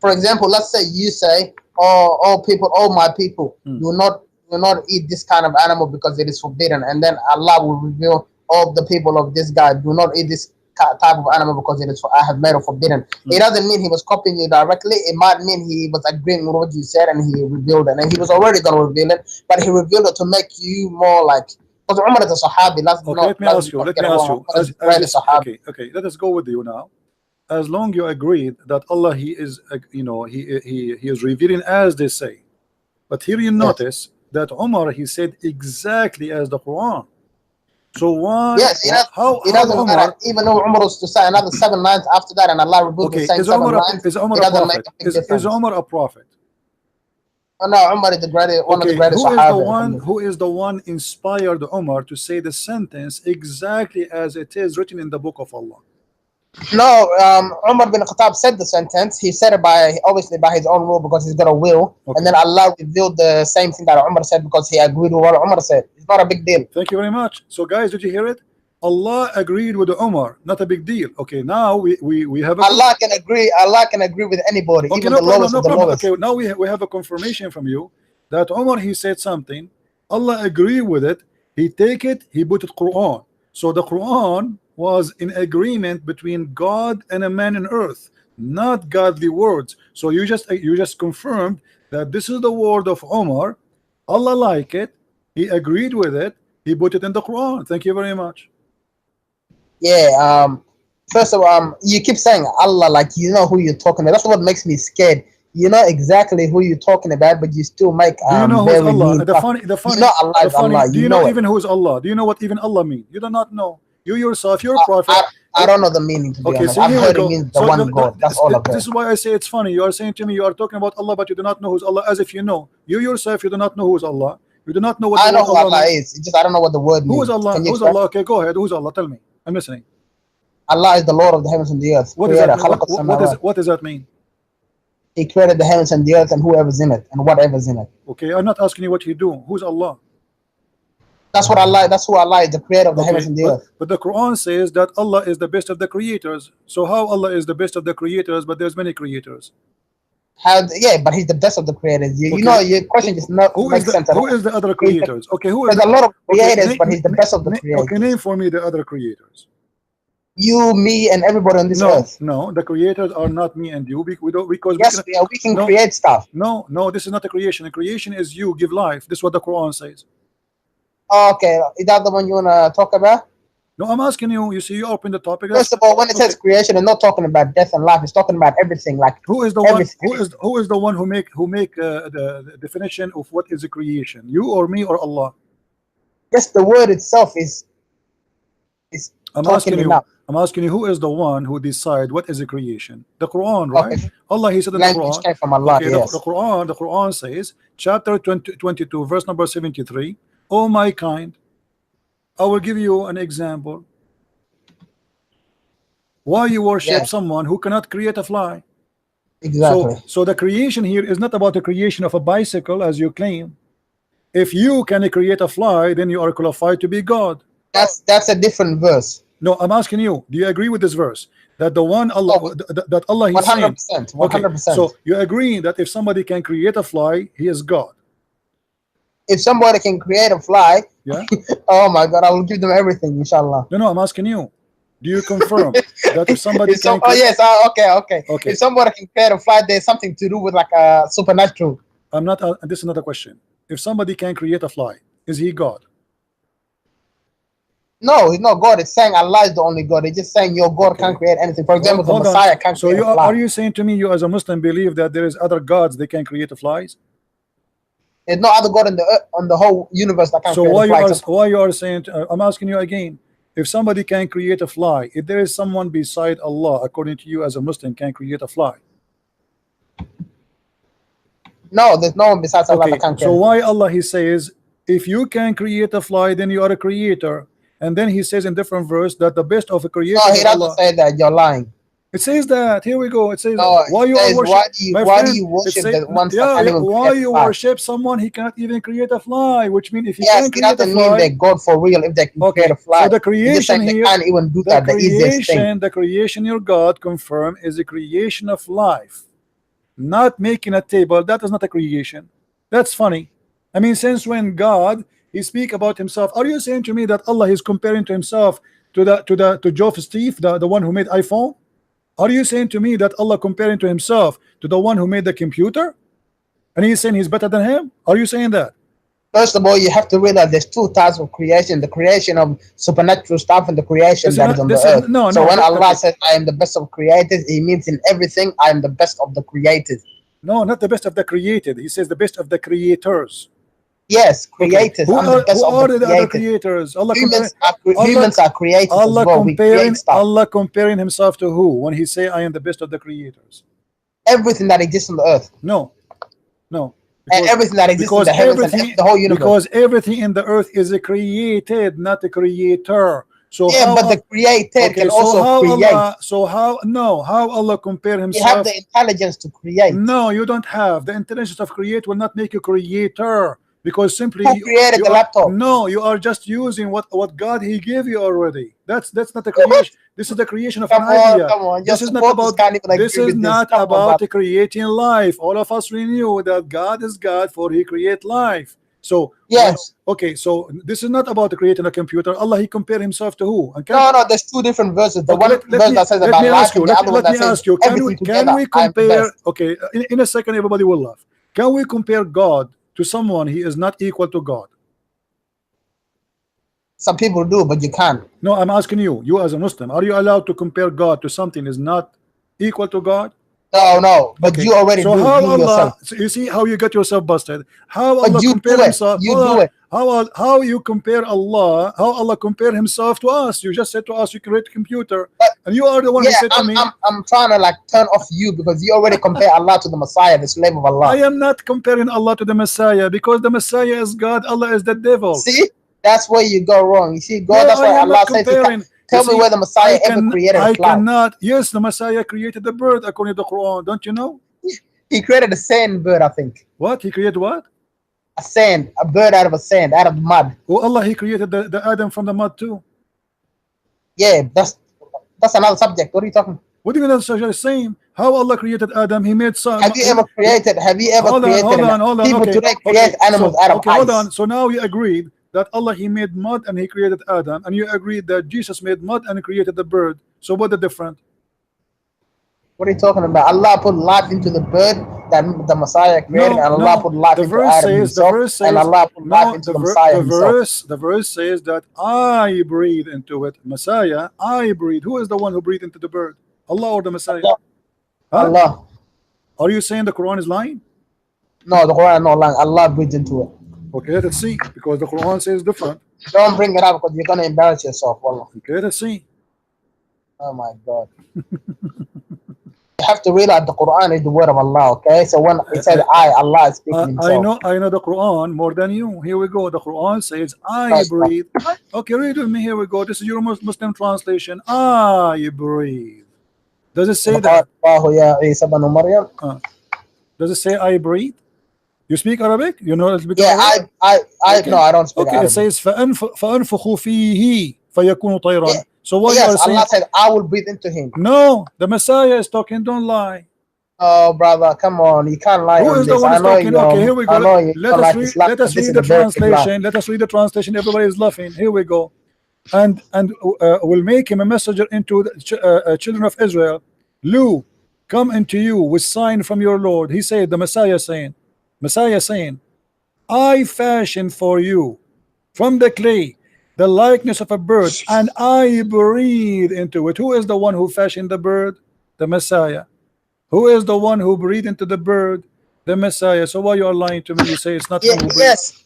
For example, let's say you say, all my people, do not eat this kind of animal because it is forbidden, and then Allah will reveal all the people of this guy do not eat this type of animal because it is I have made it forbidden. It doesn't mean he was copying you directly. It might mean he was agreeing with what you said and he revealed it, and he was already going to reveal it, but he revealed it to make you more like, because Umar is a Sahabi. Let me ask you. Okay, let us go with you now. As long you agreed that Allah, he is he is revealing as they say, but here you notice that Umar, he said exactly as the Quran. So why? Yes, it doesn't matter. Even though Umar was to say another 7 lines after that, and Allah revealed the same 7 lines, is Umar a prophet? Is Umar a prophet? Oh, no, Umar is the greatest, one of the greatest Sahaba. Who is the one inspired Umar to say the sentence exactly as it is written in the book of Allah? No, Umar bin Khattab said the sentence. He said it obviously by his own will because he's got a will. And then Allah revealed the same thing that Umar said because he agreed with what Umar said. It's not a big deal. Thank you very much. So guys, did you hear it? Allah agreed with Umar, not a big deal. Okay, now we have Allah can agree with anybody, even the lowest of the lowest. Okay, now we have a confirmation from you that Umar, he said something, Allah agreed with it, he take it, he put it Quran. So the Quran was in agreement between God and a man on earth, not godly words. So you just confirmed that this is the word of Umar. Allah like it, he agreed with it, he put it in the Quran. Thank you very much. Yeah, first of all, you keep saying Allah like you know who you're talking about. That's what makes me scared. You know exactly who you're talking about, but you still make do you know who is Allah? The funny, you know Allah is Allah. Do you know even who is Allah? Do you know what even Allah means? You do not know. You yourself, you're a prophet. I don't know the meaning, to be honest. So I've heard it means the one God. That's all I've heard. This is why I say it's funny. You are saying to me, you are talking about Allah, but you do not know who's Allah, as if you know. You yourself, you do not know who's Allah. You do not know what I know who Allah is. It's just I don't know what the word means. Who is Allah? Who's Allah? Okay, go ahead. Who's Allah? Tell me. I'm listening. Allah is the Lord of the heavens and the earth. What does that mean? He created the heavens and the earth and whoever's in it and whatever's in it. Okay, I'm not asking you what he do. Who's Allah? That's who Allah is, the creator of the heavens and the earth. But the Quran says that Allah is the best of the creators. So how Allah is the best of the creators, but there's many creators? Yeah, but he's the best of the creators. You know, your question just not makes sense at all. Who is the other creators? Okay, who is there's a lot of creators, but he's the best of the creators. Okay, name for me the other creators. You, me, and everybody on this earth. No, the creators are not me and you. We don't, because we can create stuff. No, this is not a creation. A creation is you give life. This is what the Quran says. Okay, is that the one you wanna talk about? No, I'm asking you. You see, you open the topic. First of all, when it says creation, it's not talking about death and life. It's talking about everything. Like who is the one? Who is the one who make the definition of what is a creation? You or me or Allah? Yes, the word itself is. I'm asking you. Who is the one who decide what is a creation? The Quran, right? Okay. Allah, he said in the Quran. Came from Allah, okay, yes. The Quran says, chapter 22, verse number 73. Oh my kind, I will give you an example. Why you worship someone who cannot create a fly? Exactly. So the creation here is not about the creation of a bicycle as you claim. If you can create a fly, then you are qualified to be God. That's a different verse. No, I'm asking you, do you agree with this verse? That the one Allah, that Allah, he's 100%, 100%. Okay, so you agree that if somebody can create a fly, he is God. If somebody can create a fly, oh my God, I will give them everything, inshallah. No, I'm asking you. Do you confirm that if somebody can? Oh yes, okay. If somebody can create a fly, there's something to do with like a supernatural. I'm not. This is not a question. If somebody can create a fly, is he God? No, it's not God. It's saying Allah is the only God. It's just saying your God can't create anything. For example, the Hold on. Messiah can't So create you a fly. are you saying to me, you as a Muslim believe that there is other gods they can create flies? There's no other God on the whole universe that can So create why a you fly. are except- why you are saying I'm asking you again, if somebody can create a fly, if there is someone beside Allah, according to you as a Muslim, can create a fly? No, there's no one besides Allah Okay, that can create. so why Allah he says, if you can create a fly, then you are a creator, and then he says in different verse that the best of a creation No, he is doesn't Allah. say that. You're lying. It says that. Here we go. It says No, why it you are says, worship. why do you, My why friend, do you it worship say, the ones that yeah, can't yeah, even why create a you fly? worship someone he cannot even create a fly, which means if he Yes, can it create a doesn't mean fly, they're God for real if they can okay, create a fly. so the It's just creation saying they here, can't even do the that, the easiest thing. creation your God confirm is a creation of life, not making a table. That is not a creation. That's funny. I mean, since when God he speak about himself, are you saying to me that Allah is comparing to himself to Geoff Steve, the one who made iPhone? Are you saying to me that Allah comparing to himself to the one who made the computer, and he's saying he's better than him? Are you saying that? First of all, you have to realize there's two types of creation: the creation of supernatural stuff and the creation that is on the earth. So when Allah says, "I am the best of creators," He means in everything, "I am the best of the creators." No, not the best of the created. He says the best of the creators. Yes, creators. Okay. I'm the best of the other creators? Allah humans are creators Allah as well. We create stuff. Allah comparing himself to who when he say I am the best of the creators? Everything that exists on the earth. No. And everything that exists in the heavens and the whole universe. Because everything in the earth is created, not a creator. So yeah, but the created can also create. How Allah compare himself? You have the intelligence to create. No, you don't have. The intelligence of create will not make you creator. Because simply who created the laptop? No, you are just using what God he gave you already. That's not the creation. This is the creation of an idea. Come on. This is not about creating life. All of us we knew that God is God, for he create life. So yes, okay. So this is not about creating a computer. Allah he compared himself to who? No, there's two different verses. The one verse that says about life, and the other one that says everything together. Can we compare? Okay, in a second, everybody will laugh. Can we compare God to someone he is not equal to God? Some people do, but you can't. No, I'm asking you. You as a Muslim, are you allowed to compare God to something is not equal to God? No, but you already do. How Allah? So you see how you get yourself busted. How Allah compare himself? You do it. How you compare Allah? How Allah compare himself to us? You just said to us you create a computer, and you are the one who said to me. I'm trying to like turn off you because you already compare Allah to the Messiah, the slave of Allah. I am not comparing Allah to the Messiah because the Messiah is God. Allah is the devil. See, that's where you go wrong. You see, God. That's why Allah says. Tell me where the Messiah ever created a cloud. I cannot. Yes, the Messiah created the bird according to the Quran. Don't you know? He created a sand bird, I think. What? He created what? A bird out of a sand, out of mud. Oh, Allah, he created the Adam from the mud too. Yeah, that's another subject. What are you talking about? What do you mean that's the same? How Allah created Adam? He made some. Have you ever created? Hold on. People today create animals out of ice. Hold on. So now we agreed that Allah he made mud and he created Adam, and you agreed that Jesus made mud and created the bird. So what the difference? What are you talking about? Allah put life into the bird that the Messiah created, and Allah put life into Adam himself, and Allah put life into the Messiah himself. The verse says that I breathe into it. Messiah, I breathe. Who is the one who breathed into the bird? Allah or the Messiah? Allah. Are you saying the Quran is lying? No, the Quran is not lying. Allah breathed into it. Okay, let's see, because the Quran says different. Don't bring it up because you're gonna embarrass yourself, Wallah. Okay, let's see. Oh my God. You have to realize the Quran is the word of Allah, okay? So when it says Allah is speaking himself. I know the Quran more than you. Here we go. The Quran says I breathe. Okay, read with me. Here we go. This is your Muslim translation. I breathe. Does it say that? Does it say I breathe? You speak Arabic? You know Arabic? Yeah, no, I don't speak Arabic. It says فأنفخ فيه فيكون طيرا. So what you are saying? Allah said, I will breathe into him. No, the Messiah is talking. Don't lie. Oh, brother, come on. You can't lie. Who is the one talking? Okay, here we go. Let us read the translation. Let us read the translation. Everybody is laughing. Here we go. And we'll make him a messenger into the children of Israel. Lu, come into you with sign from your Lord. He said, the Messiah saying, I fashion for you from the clay the likeness of a bird, and I breathe into it. Who is the one who fashioned the bird? The Messiah. Who is the one who breathed into the bird? The Messiah. So why you are lying to me? You say it's not him who breathed. Yes,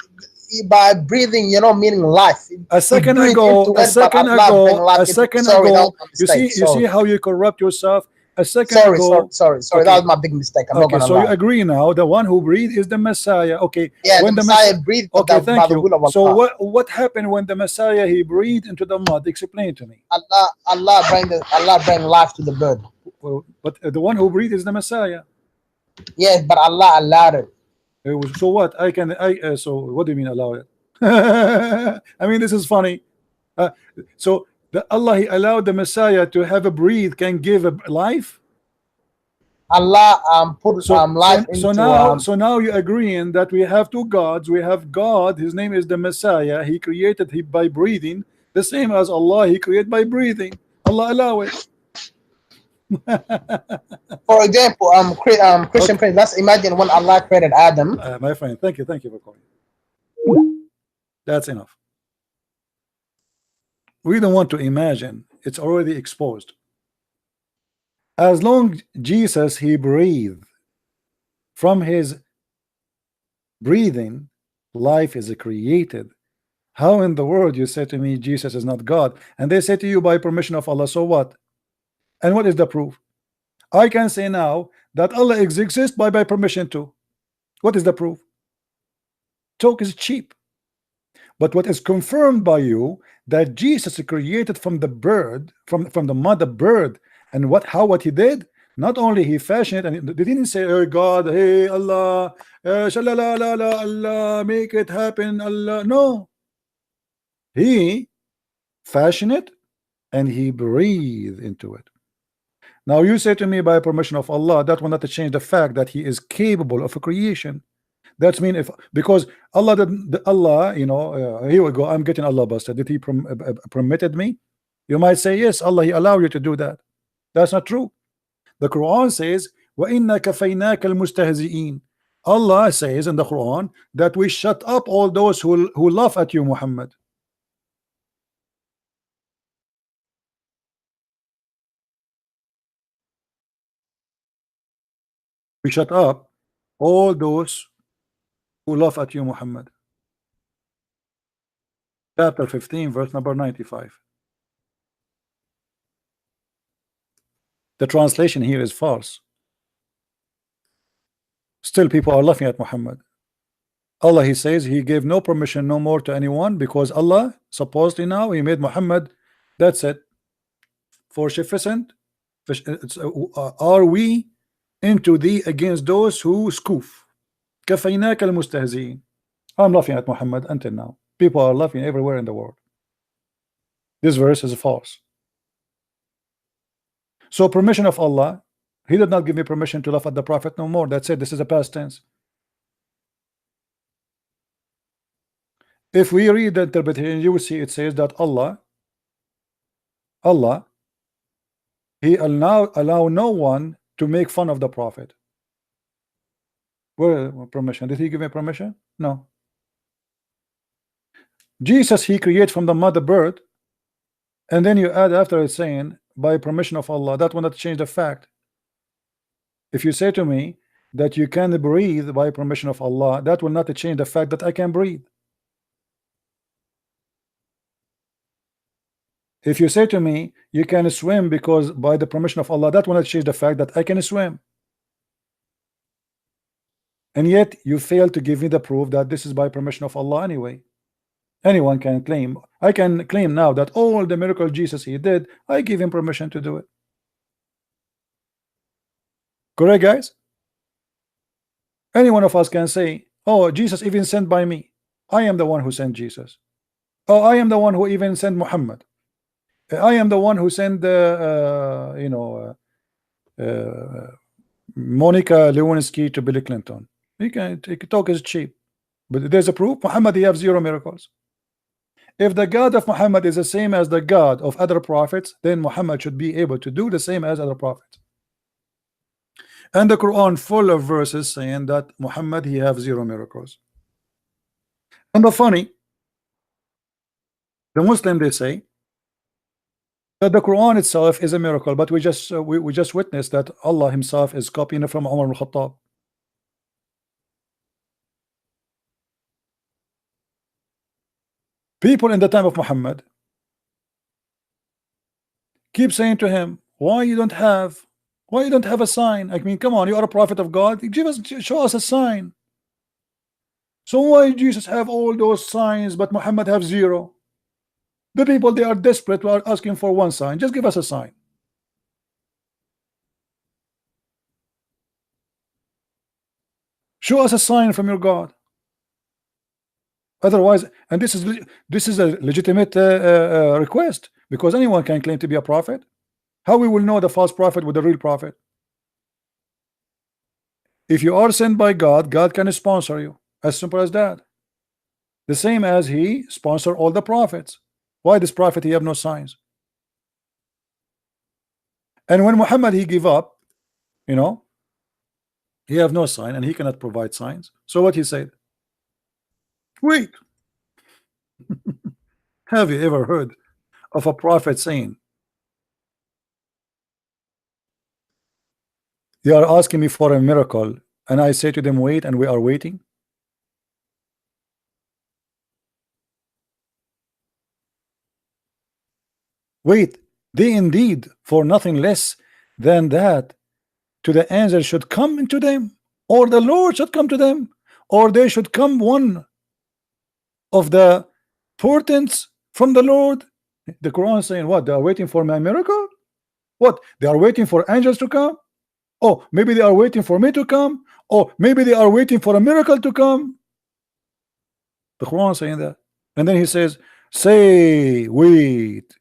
by breathing, you know, meaning life. A second breathe ago, into a it, but second Allah ago, bring life a into it. second Sorry, that ago. was my You see, mistake. you Sorry. see how you corrupt yourself. A second Sorry, ago. sorry. Okay. That was my big mistake. I'm not Okay, gonna so lie. you agree now. The one who breathed is the Messiah. Okay. Yeah, When the Messiah breathed, but okay, that thank by the you. will of So Allah. what happened when the Messiah he breathed into the mud? Explain to me. Allah bring life to the bird. Well, but the one who breathed is the Messiah. Yes, but Allah allowed it. So what? So what do you mean allow it? I mean, this is funny. So the Allah he allowed the Messiah to have a breathe can give a life. Allah put life into. So now you're agreeing that we have two gods. We have God, his name is the Messiah. He created him by breathing, the same as Allah. He created by breathing. Allah allow it. For example, Christian friends, let's imagine when Allah created Adam. My friend, thank you for calling. That's enough. We don't want to imagine. It's already exposed. As long Jesus he breathed, from his breathing life is created. How in the world you say to me Jesus is not God? And they say to you by permission of Allah. So what? And what is the proof? I can say now that Allah exists by permission too. What is the proof? Talk is cheap. But what is confirmed by you that Jesus created from the bird, from the mother bird, and what he did? Not only he fashioned it, and they didn't say, "Oh God, hey Allah, shalalala, Allah, make it happen, Allah." No, he fashioned it and he breathed into it. Now you say to me by permission of Allah, that will not change the fact that he is capable of a creation. That's mean because Allah did Allah, you know, here we go. I'm getting Allah busted. Did he permitted me? You might say yes, Allah he allowed you to do that. That's not true. The Quran says, وَإِنَّا كَفَيْنَاكَ الْمُسْتَهْزِئِينَ. Allah says in the Quran that we shut up all those who laugh at you, Muhammad. We shut up all those who laugh at you, Muhammad. Chapter 15, verse number 95. The translation here is false. Still people are laughing at Muhammad. Allah he says he gave no permission no more to anyone because Allah supposedly now he made Muhammad, that's it, for sufficient. Are we into thee against those who scoof? كَفَيْنَاكَ الْمُسْتَهْزِئِينَ. I'm laughing at Muhammad until now. People are laughing everywhere in the world. This verse is false. So permission of Allah, he did not give me permission to laugh at the Prophet no more. That's it. This is a past tense. If we read the interpretation, you will see it says that Allah he allow no one to make fun of the Prophet. Where permission? Did he give me permission? No. Jesus he created from the mother bird, and then you add after it saying by permission of Allah. That will not change the fact. If you say to me that you can breathe by permission of Allah, that will not change the fact that I can breathe. If you say to me you can swim because by the permission of Allah, that will not change the fact that I can swim. And yet you fail to give me the proof that this is by permission of Allah anyway. Anyone can claim. I can claim now that all the miracle Jesus he did, I give him permission to do it. Correct, guys? Any one of us can say, oh, Jesus even sent by me. I am the one who sent Jesus. Oh, I am the one who even sent Muhammad. I am the one who sent Monica Lewinsky to Bill Clinton. You can talk is cheap, but there's a proof. Muhammad he have 0 miracles. If the God of Muhammad is the same as the God of other prophets, then Muhammad should be able to do the same as other prophets. And the Quran full of verses saying that Muhammad he have 0 miracles. And the funny, The Muslim, they say that the Quran itself is a miracle, but we just witnessed that Allah himself is copying it from Umar al-Khattab. People in the time of Muhammad keep saying to him, why you don't have a sign? I mean, come on, you are a prophet of God, show us a sign. So why Jesus have all those signs but Muhammad have zero? The people, they are desperate, we are asking for one sign. Just give us a sign. Show us a sign from your God. Otherwise, and this is a legitimate request, because anyone can claim to be a prophet. How we will know the false prophet with the real prophet? If you are sent by God, God can sponsor you. As simple as that. The same as he sponsored all the prophets. Why this prophet he have no signs? And when Muhammad he give up, you know, he have no sign and he cannot provide signs. So what he said? Wait. Have you ever heard of a prophet saying, they are asking me for a miracle, and I say to them, wait, and we are waiting? Wait, they indeed for nothing less than that to the angel should come into them, or the Lord should come to them, or they should come one of the portents from the Lord. The Quran is saying what? They are waiting for my miracle? What? They are waiting for angels to come? Oh, maybe they are waiting for me to come? Oh, maybe they are waiting for a miracle to come? The Quran is saying that. And then he says, say, wait.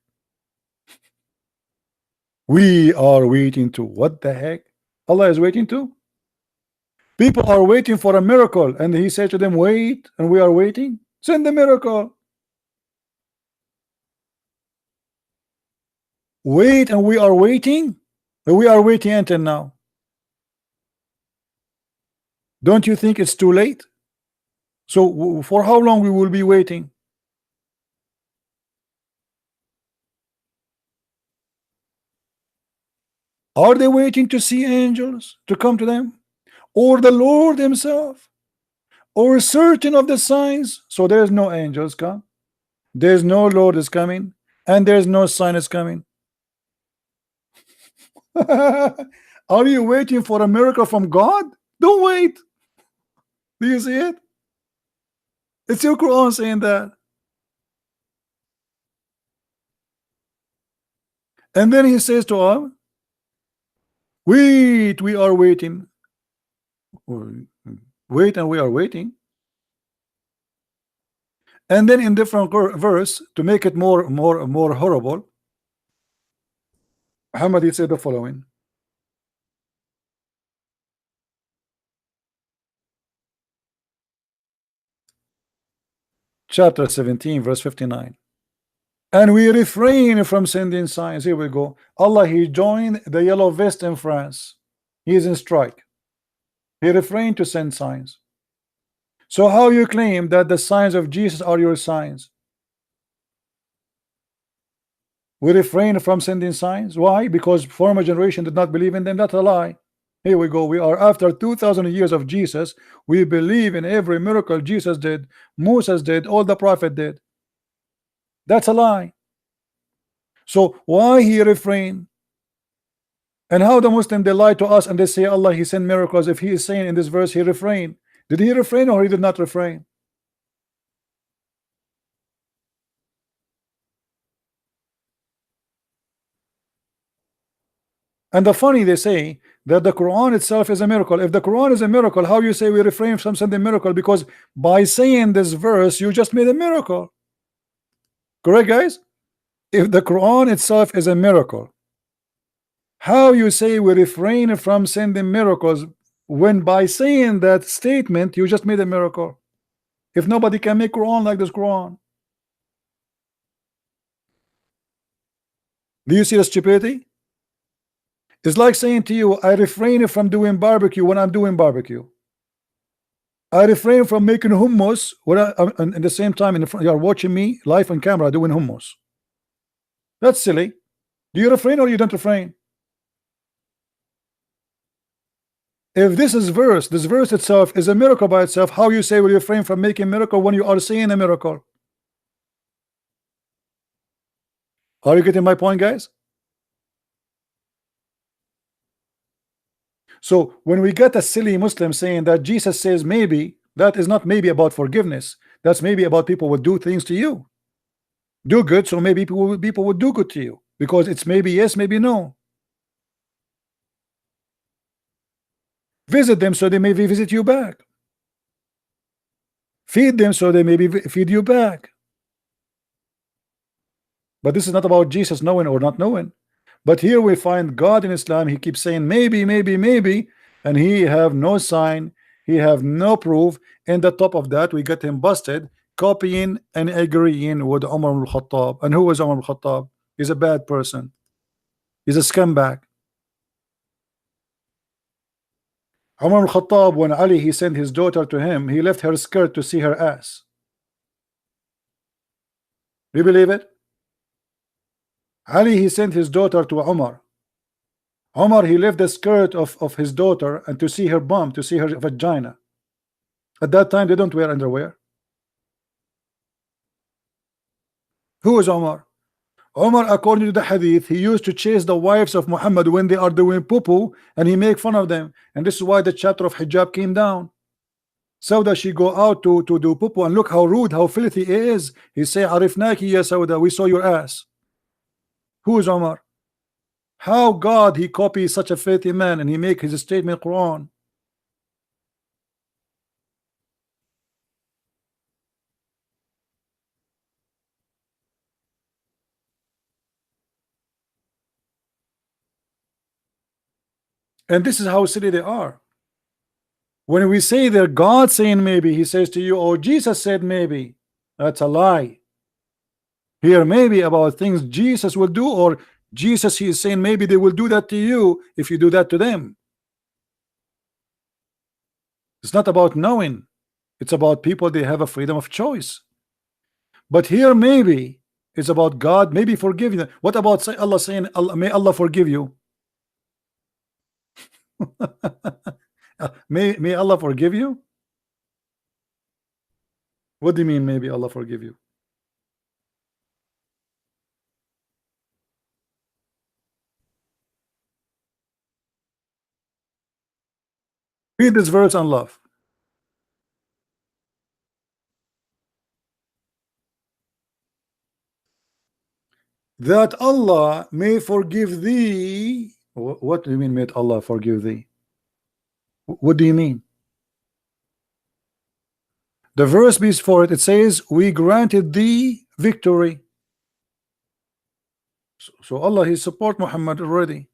We are waiting to. What the heck? Allah is waiting to? People are waiting for a miracle, and he said to them, wait, and we are waiting. Send the miracle. Wait, and we are waiting. We are waiting until now. Don't you think it's too late? So for how long we will be waiting? Are they waiting to see angels to come to them, or the Lord himself, or certain of the signs? So there's no angels come, there's no Lord is coming, and there's no sign is coming. Are you waiting for a miracle from God? Don't wait. Do you see it? It's your Quran saying that. And then he says to us, wait, we are waiting. Wait, and we are waiting. And then in different verse, to make it more horrible, Muhammad he said the following. Chapter 17, verse 59. And we refrain from sending signs. Here we go. Allah, he joined the yellow vest in France. He is in strike. He refrained to send signs. So how you claim that the signs of Jesus are your signs? We refrain from sending signs. Why? Because former generation did not believe in them. That's a lie. Here we go. We are after 2,000 years of Jesus. We believe in every miracle Jesus did, Moses did, all the prophet did. That's a lie. So why he refrain? And how the Muslim, they lie to us and they say Allah he sent miracles, if he is saying in this verse he refrained? Did he refrain or he did not refrain? And the funny, they say that the Quran itself is a miracle. If the Quran is a miracle, how you say we refrain from sending miracle? Because by saying this verse you just made a miracle. Correct, guys? If the Quran itself is a miracle, how you say we refrain from sending miracles when by saying that statement you just made a miracle? If nobody can make Quran like this Quran. Do you see the stupidity? It's like saying to you, I refrain from doing barbecue when I'm doing barbecue. I refrain from making hummus when in the same time you are watching me live on camera doing hummus. That's silly. Do you refrain or you don't refrain? If this verse itself is a miracle by itself, how you say will you refrain from making miracle when you are seeing a miracle? Are you getting my point, guys? So when we get a silly Muslim saying that Jesus says maybe, that is not maybe about forgiveness. That's maybe about people would do things to you. Do good, so maybe people would do good to you. Because it's maybe yes, maybe no. Visit them so they may visit you back. Feed them so they may feed you back. But this is not about Jesus knowing or not knowing. But here we find God in Islam. He keeps saying maybe, maybe, maybe, and he have no sign, he have no proof. And the top of that, we got him busted copying and agreeing with Umar al-Khattab. And who is Umar al-Khattab? He's a bad person. He's a scumbag. Umar al-Khattab, when Ali he sent his daughter to him, he left her skirt to see her ass. Do you believe it? Ali he sent his daughter to Umar. Umar he left the skirt of his daughter and to see her bum, to see her vagina. At that time they don't wear underwear. Who is Umar? Umar, according to the hadith, he used to chase the wives of Muhammad when they are doing poo-poo, and he make fun of them. And this is why the chapter of hijab came down. Sauda, she go out to do poo-poo, and look how rude, how filthy he is. He say, Arifnaki ya Sauda, we saw your ass. Who is Umar? How God he copies such a filthy man and he make his statement Quran? And this is how silly they are. When we say they're God saying maybe, he says to you, oh, Jesus said maybe. That's a lie. Here maybe about things Jesus will do, or Jesus he is saying maybe they will do that to you if you do that to them. It's not about knowing. It's about people, they have a freedom of choice. But here maybe it's about God maybe forgiving them. What about Allah saying may Allah forgive you? May Allah forgive you? What do you mean maybe Allah forgive you? Read this verse on love. That Allah may forgive thee. What do you mean, may Allah forgive thee? What do you mean? The verse before it, it says, we granted thee victory. So Allah, he support Muhammad already.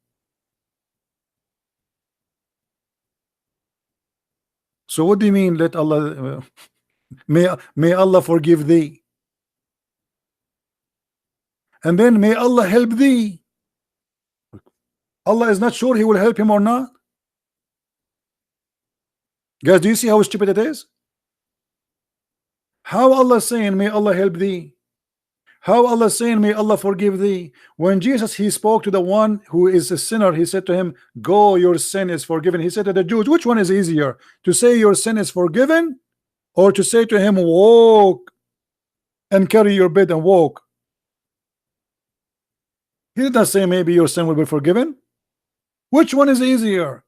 So what do you mean, let Allah, may Allah forgive thee? And then may Allah help thee. Allah is not sure he will help him or not. Guys, do you see how stupid it is? How Allah saying may Allah help thee? How Allah saying may Allah forgive thee? When Jesus he spoke to the one who is a sinner, he said to him, go, your sin is forgiven. He said to the Jews, which one is easier, to say your sin is forgiven, or to say to him, walk and carry your bed and walk? He did not say maybe your sin will be forgiven. Which one is easier?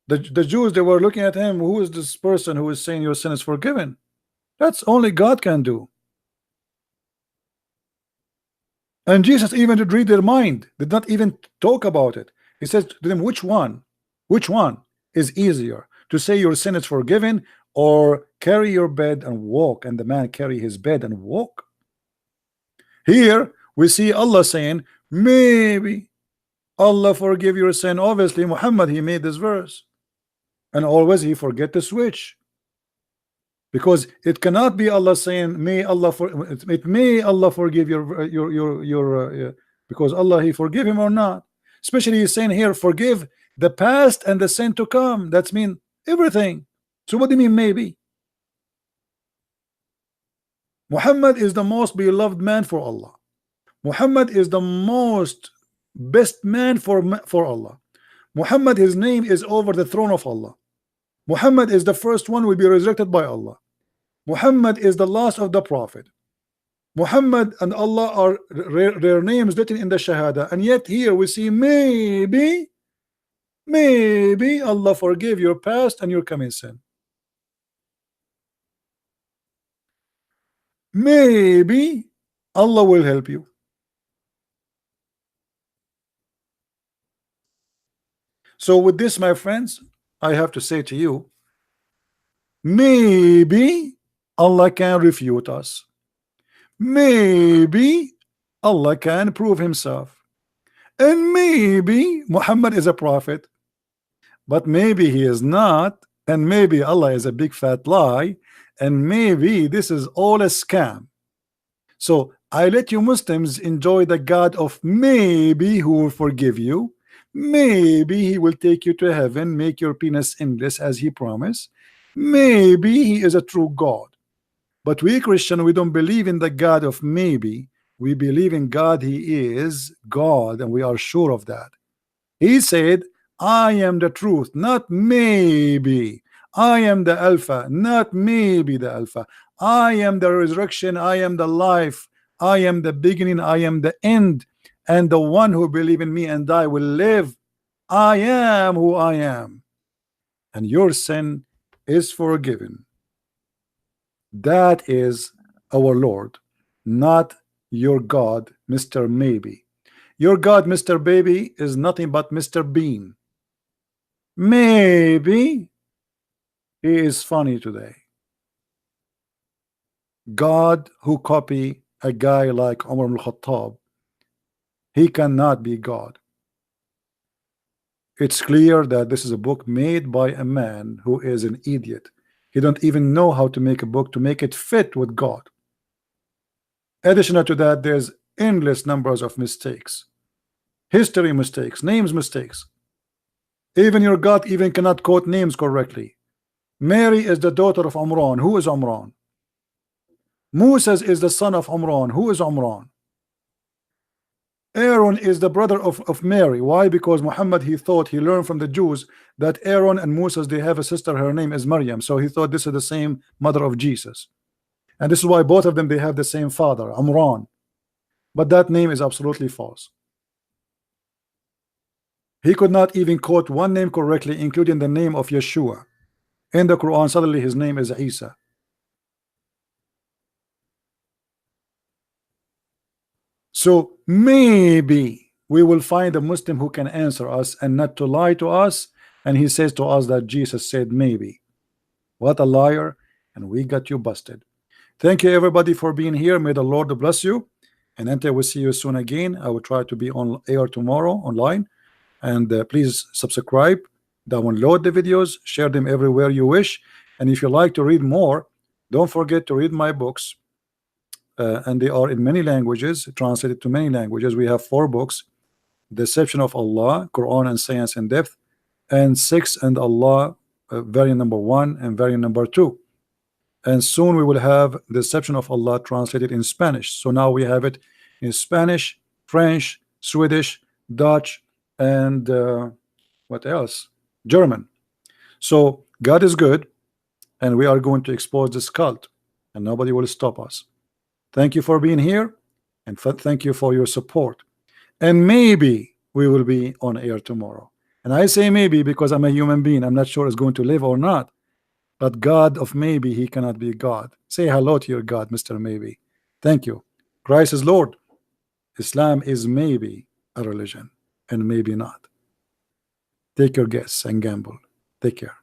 The Jews, they were looking at him, who is this person who is saying your sin is forgiven? That's only God can do. And Jesus even did read their mind, did not even talk about it. He says to them, which one is easier, to say your sin is forgiven, or carry your bed and walk? And the man carry his bed and walk. Here we see Allah saying maybe Allah forgive your sin. Obviously Muhammad he made this verse, and always he forget to switch, because it cannot be Allah saying may Allah may Allah forgive your because Allah he forgive him or not. Especially he's saying here forgive the past and the sin to come. That's mean everything. So what do you mean maybe? Muhammad is the most beloved man for Allah. Muhammad is the most best man for Allah. Muhammad, his name is over the throne of Allah. Muhammad is the first one who will be resurrected by Allah. Muhammad is the last of the prophet. Muhammad and Allah are their names written in the Shahada, and yet here we see maybe Allah forgive your past and your coming sin. Maybe Allah will help you. So with this, my friends, I have to say to you, maybe Allah can refute us. Maybe Allah can prove himself. And maybe Muhammad is a prophet. But maybe he is not. And maybe Allah is a big fat lie. And maybe this is all a scam. So I let you Muslims enjoy the God of maybe, who will forgive you. Maybe he will take you to heaven, make your penis endless as he promised. Maybe he is a true God. But we Christian, we don't believe in the God of maybe. We believe in God. He is God, and we are sure of that. He said, I am the truth, not maybe. I am the Alpha, not maybe the Alpha. I am the resurrection. I am the life. I am the beginning. I am the end. And the one who believe in me and I will live. I am who I am. And your sin is forgiven. That is our Lord, not your God, Mr. Maybe. Your God, Mr. Baby, is nothing but Mr. Bean. Maybe he is funny today. God who copy a guy like Umar ibn al-Khattab, he cannot be God. It's clear that this is a book made by a man who is an idiot. He don't even know how to make a book to make it fit with God. Additional to that, there's endless numbers of mistakes, history mistakes, names mistakes. Even your God even cannot quote names correctly. Mary is the daughter of Umran. Who is Umran? Moses is the son of Umran. Who is Umran? Aaron is the brother of Mary. Why? Because Muhammad, he thought, he learned from the Jews that Aaron and Moses, they have a sister, her name is Maryam. So he thought this is the same mother of Jesus. And this is why both of them, they have the same father, Amran. But that name is absolutely false. He could not even quote one name correctly, including the name of Yeshua. In the Quran, suddenly his name is Isa. So maybe we will find a Muslim who can answer us and not to lie to us. And he says to us that Jesus said maybe. What a liar. And we got you busted. Thank you everybody for being here. May the Lord bless you. And until we see you soon again, I will try to be on air tomorrow online. And please subscribe, download the videos, share them everywhere you wish. And if you like to read more, don't forget to read my books. And they are in many languages, translated to many languages. We have 4 books: Deception of Allah, Quran and Science in Depth, and 6 and Allah, variant number 1 and variant number 2. And soon we will have Deception of Allah translated in Spanish. So now we have it in Spanish, French, Swedish, Dutch, and what else? German. So God is good, and we are going to expose this cult, and nobody will stop us. Thank you for being here, and thank you for your support. And maybe we will be on air tomorrow. And I say maybe because I'm a human being. I'm not sure it's going to live or not. But God of maybe, he cannot be God. Say hello to your God, Mr. Maybe. Thank you. Christ is Lord. Islam is maybe a religion, and maybe not. Take your guess and gamble. Take care.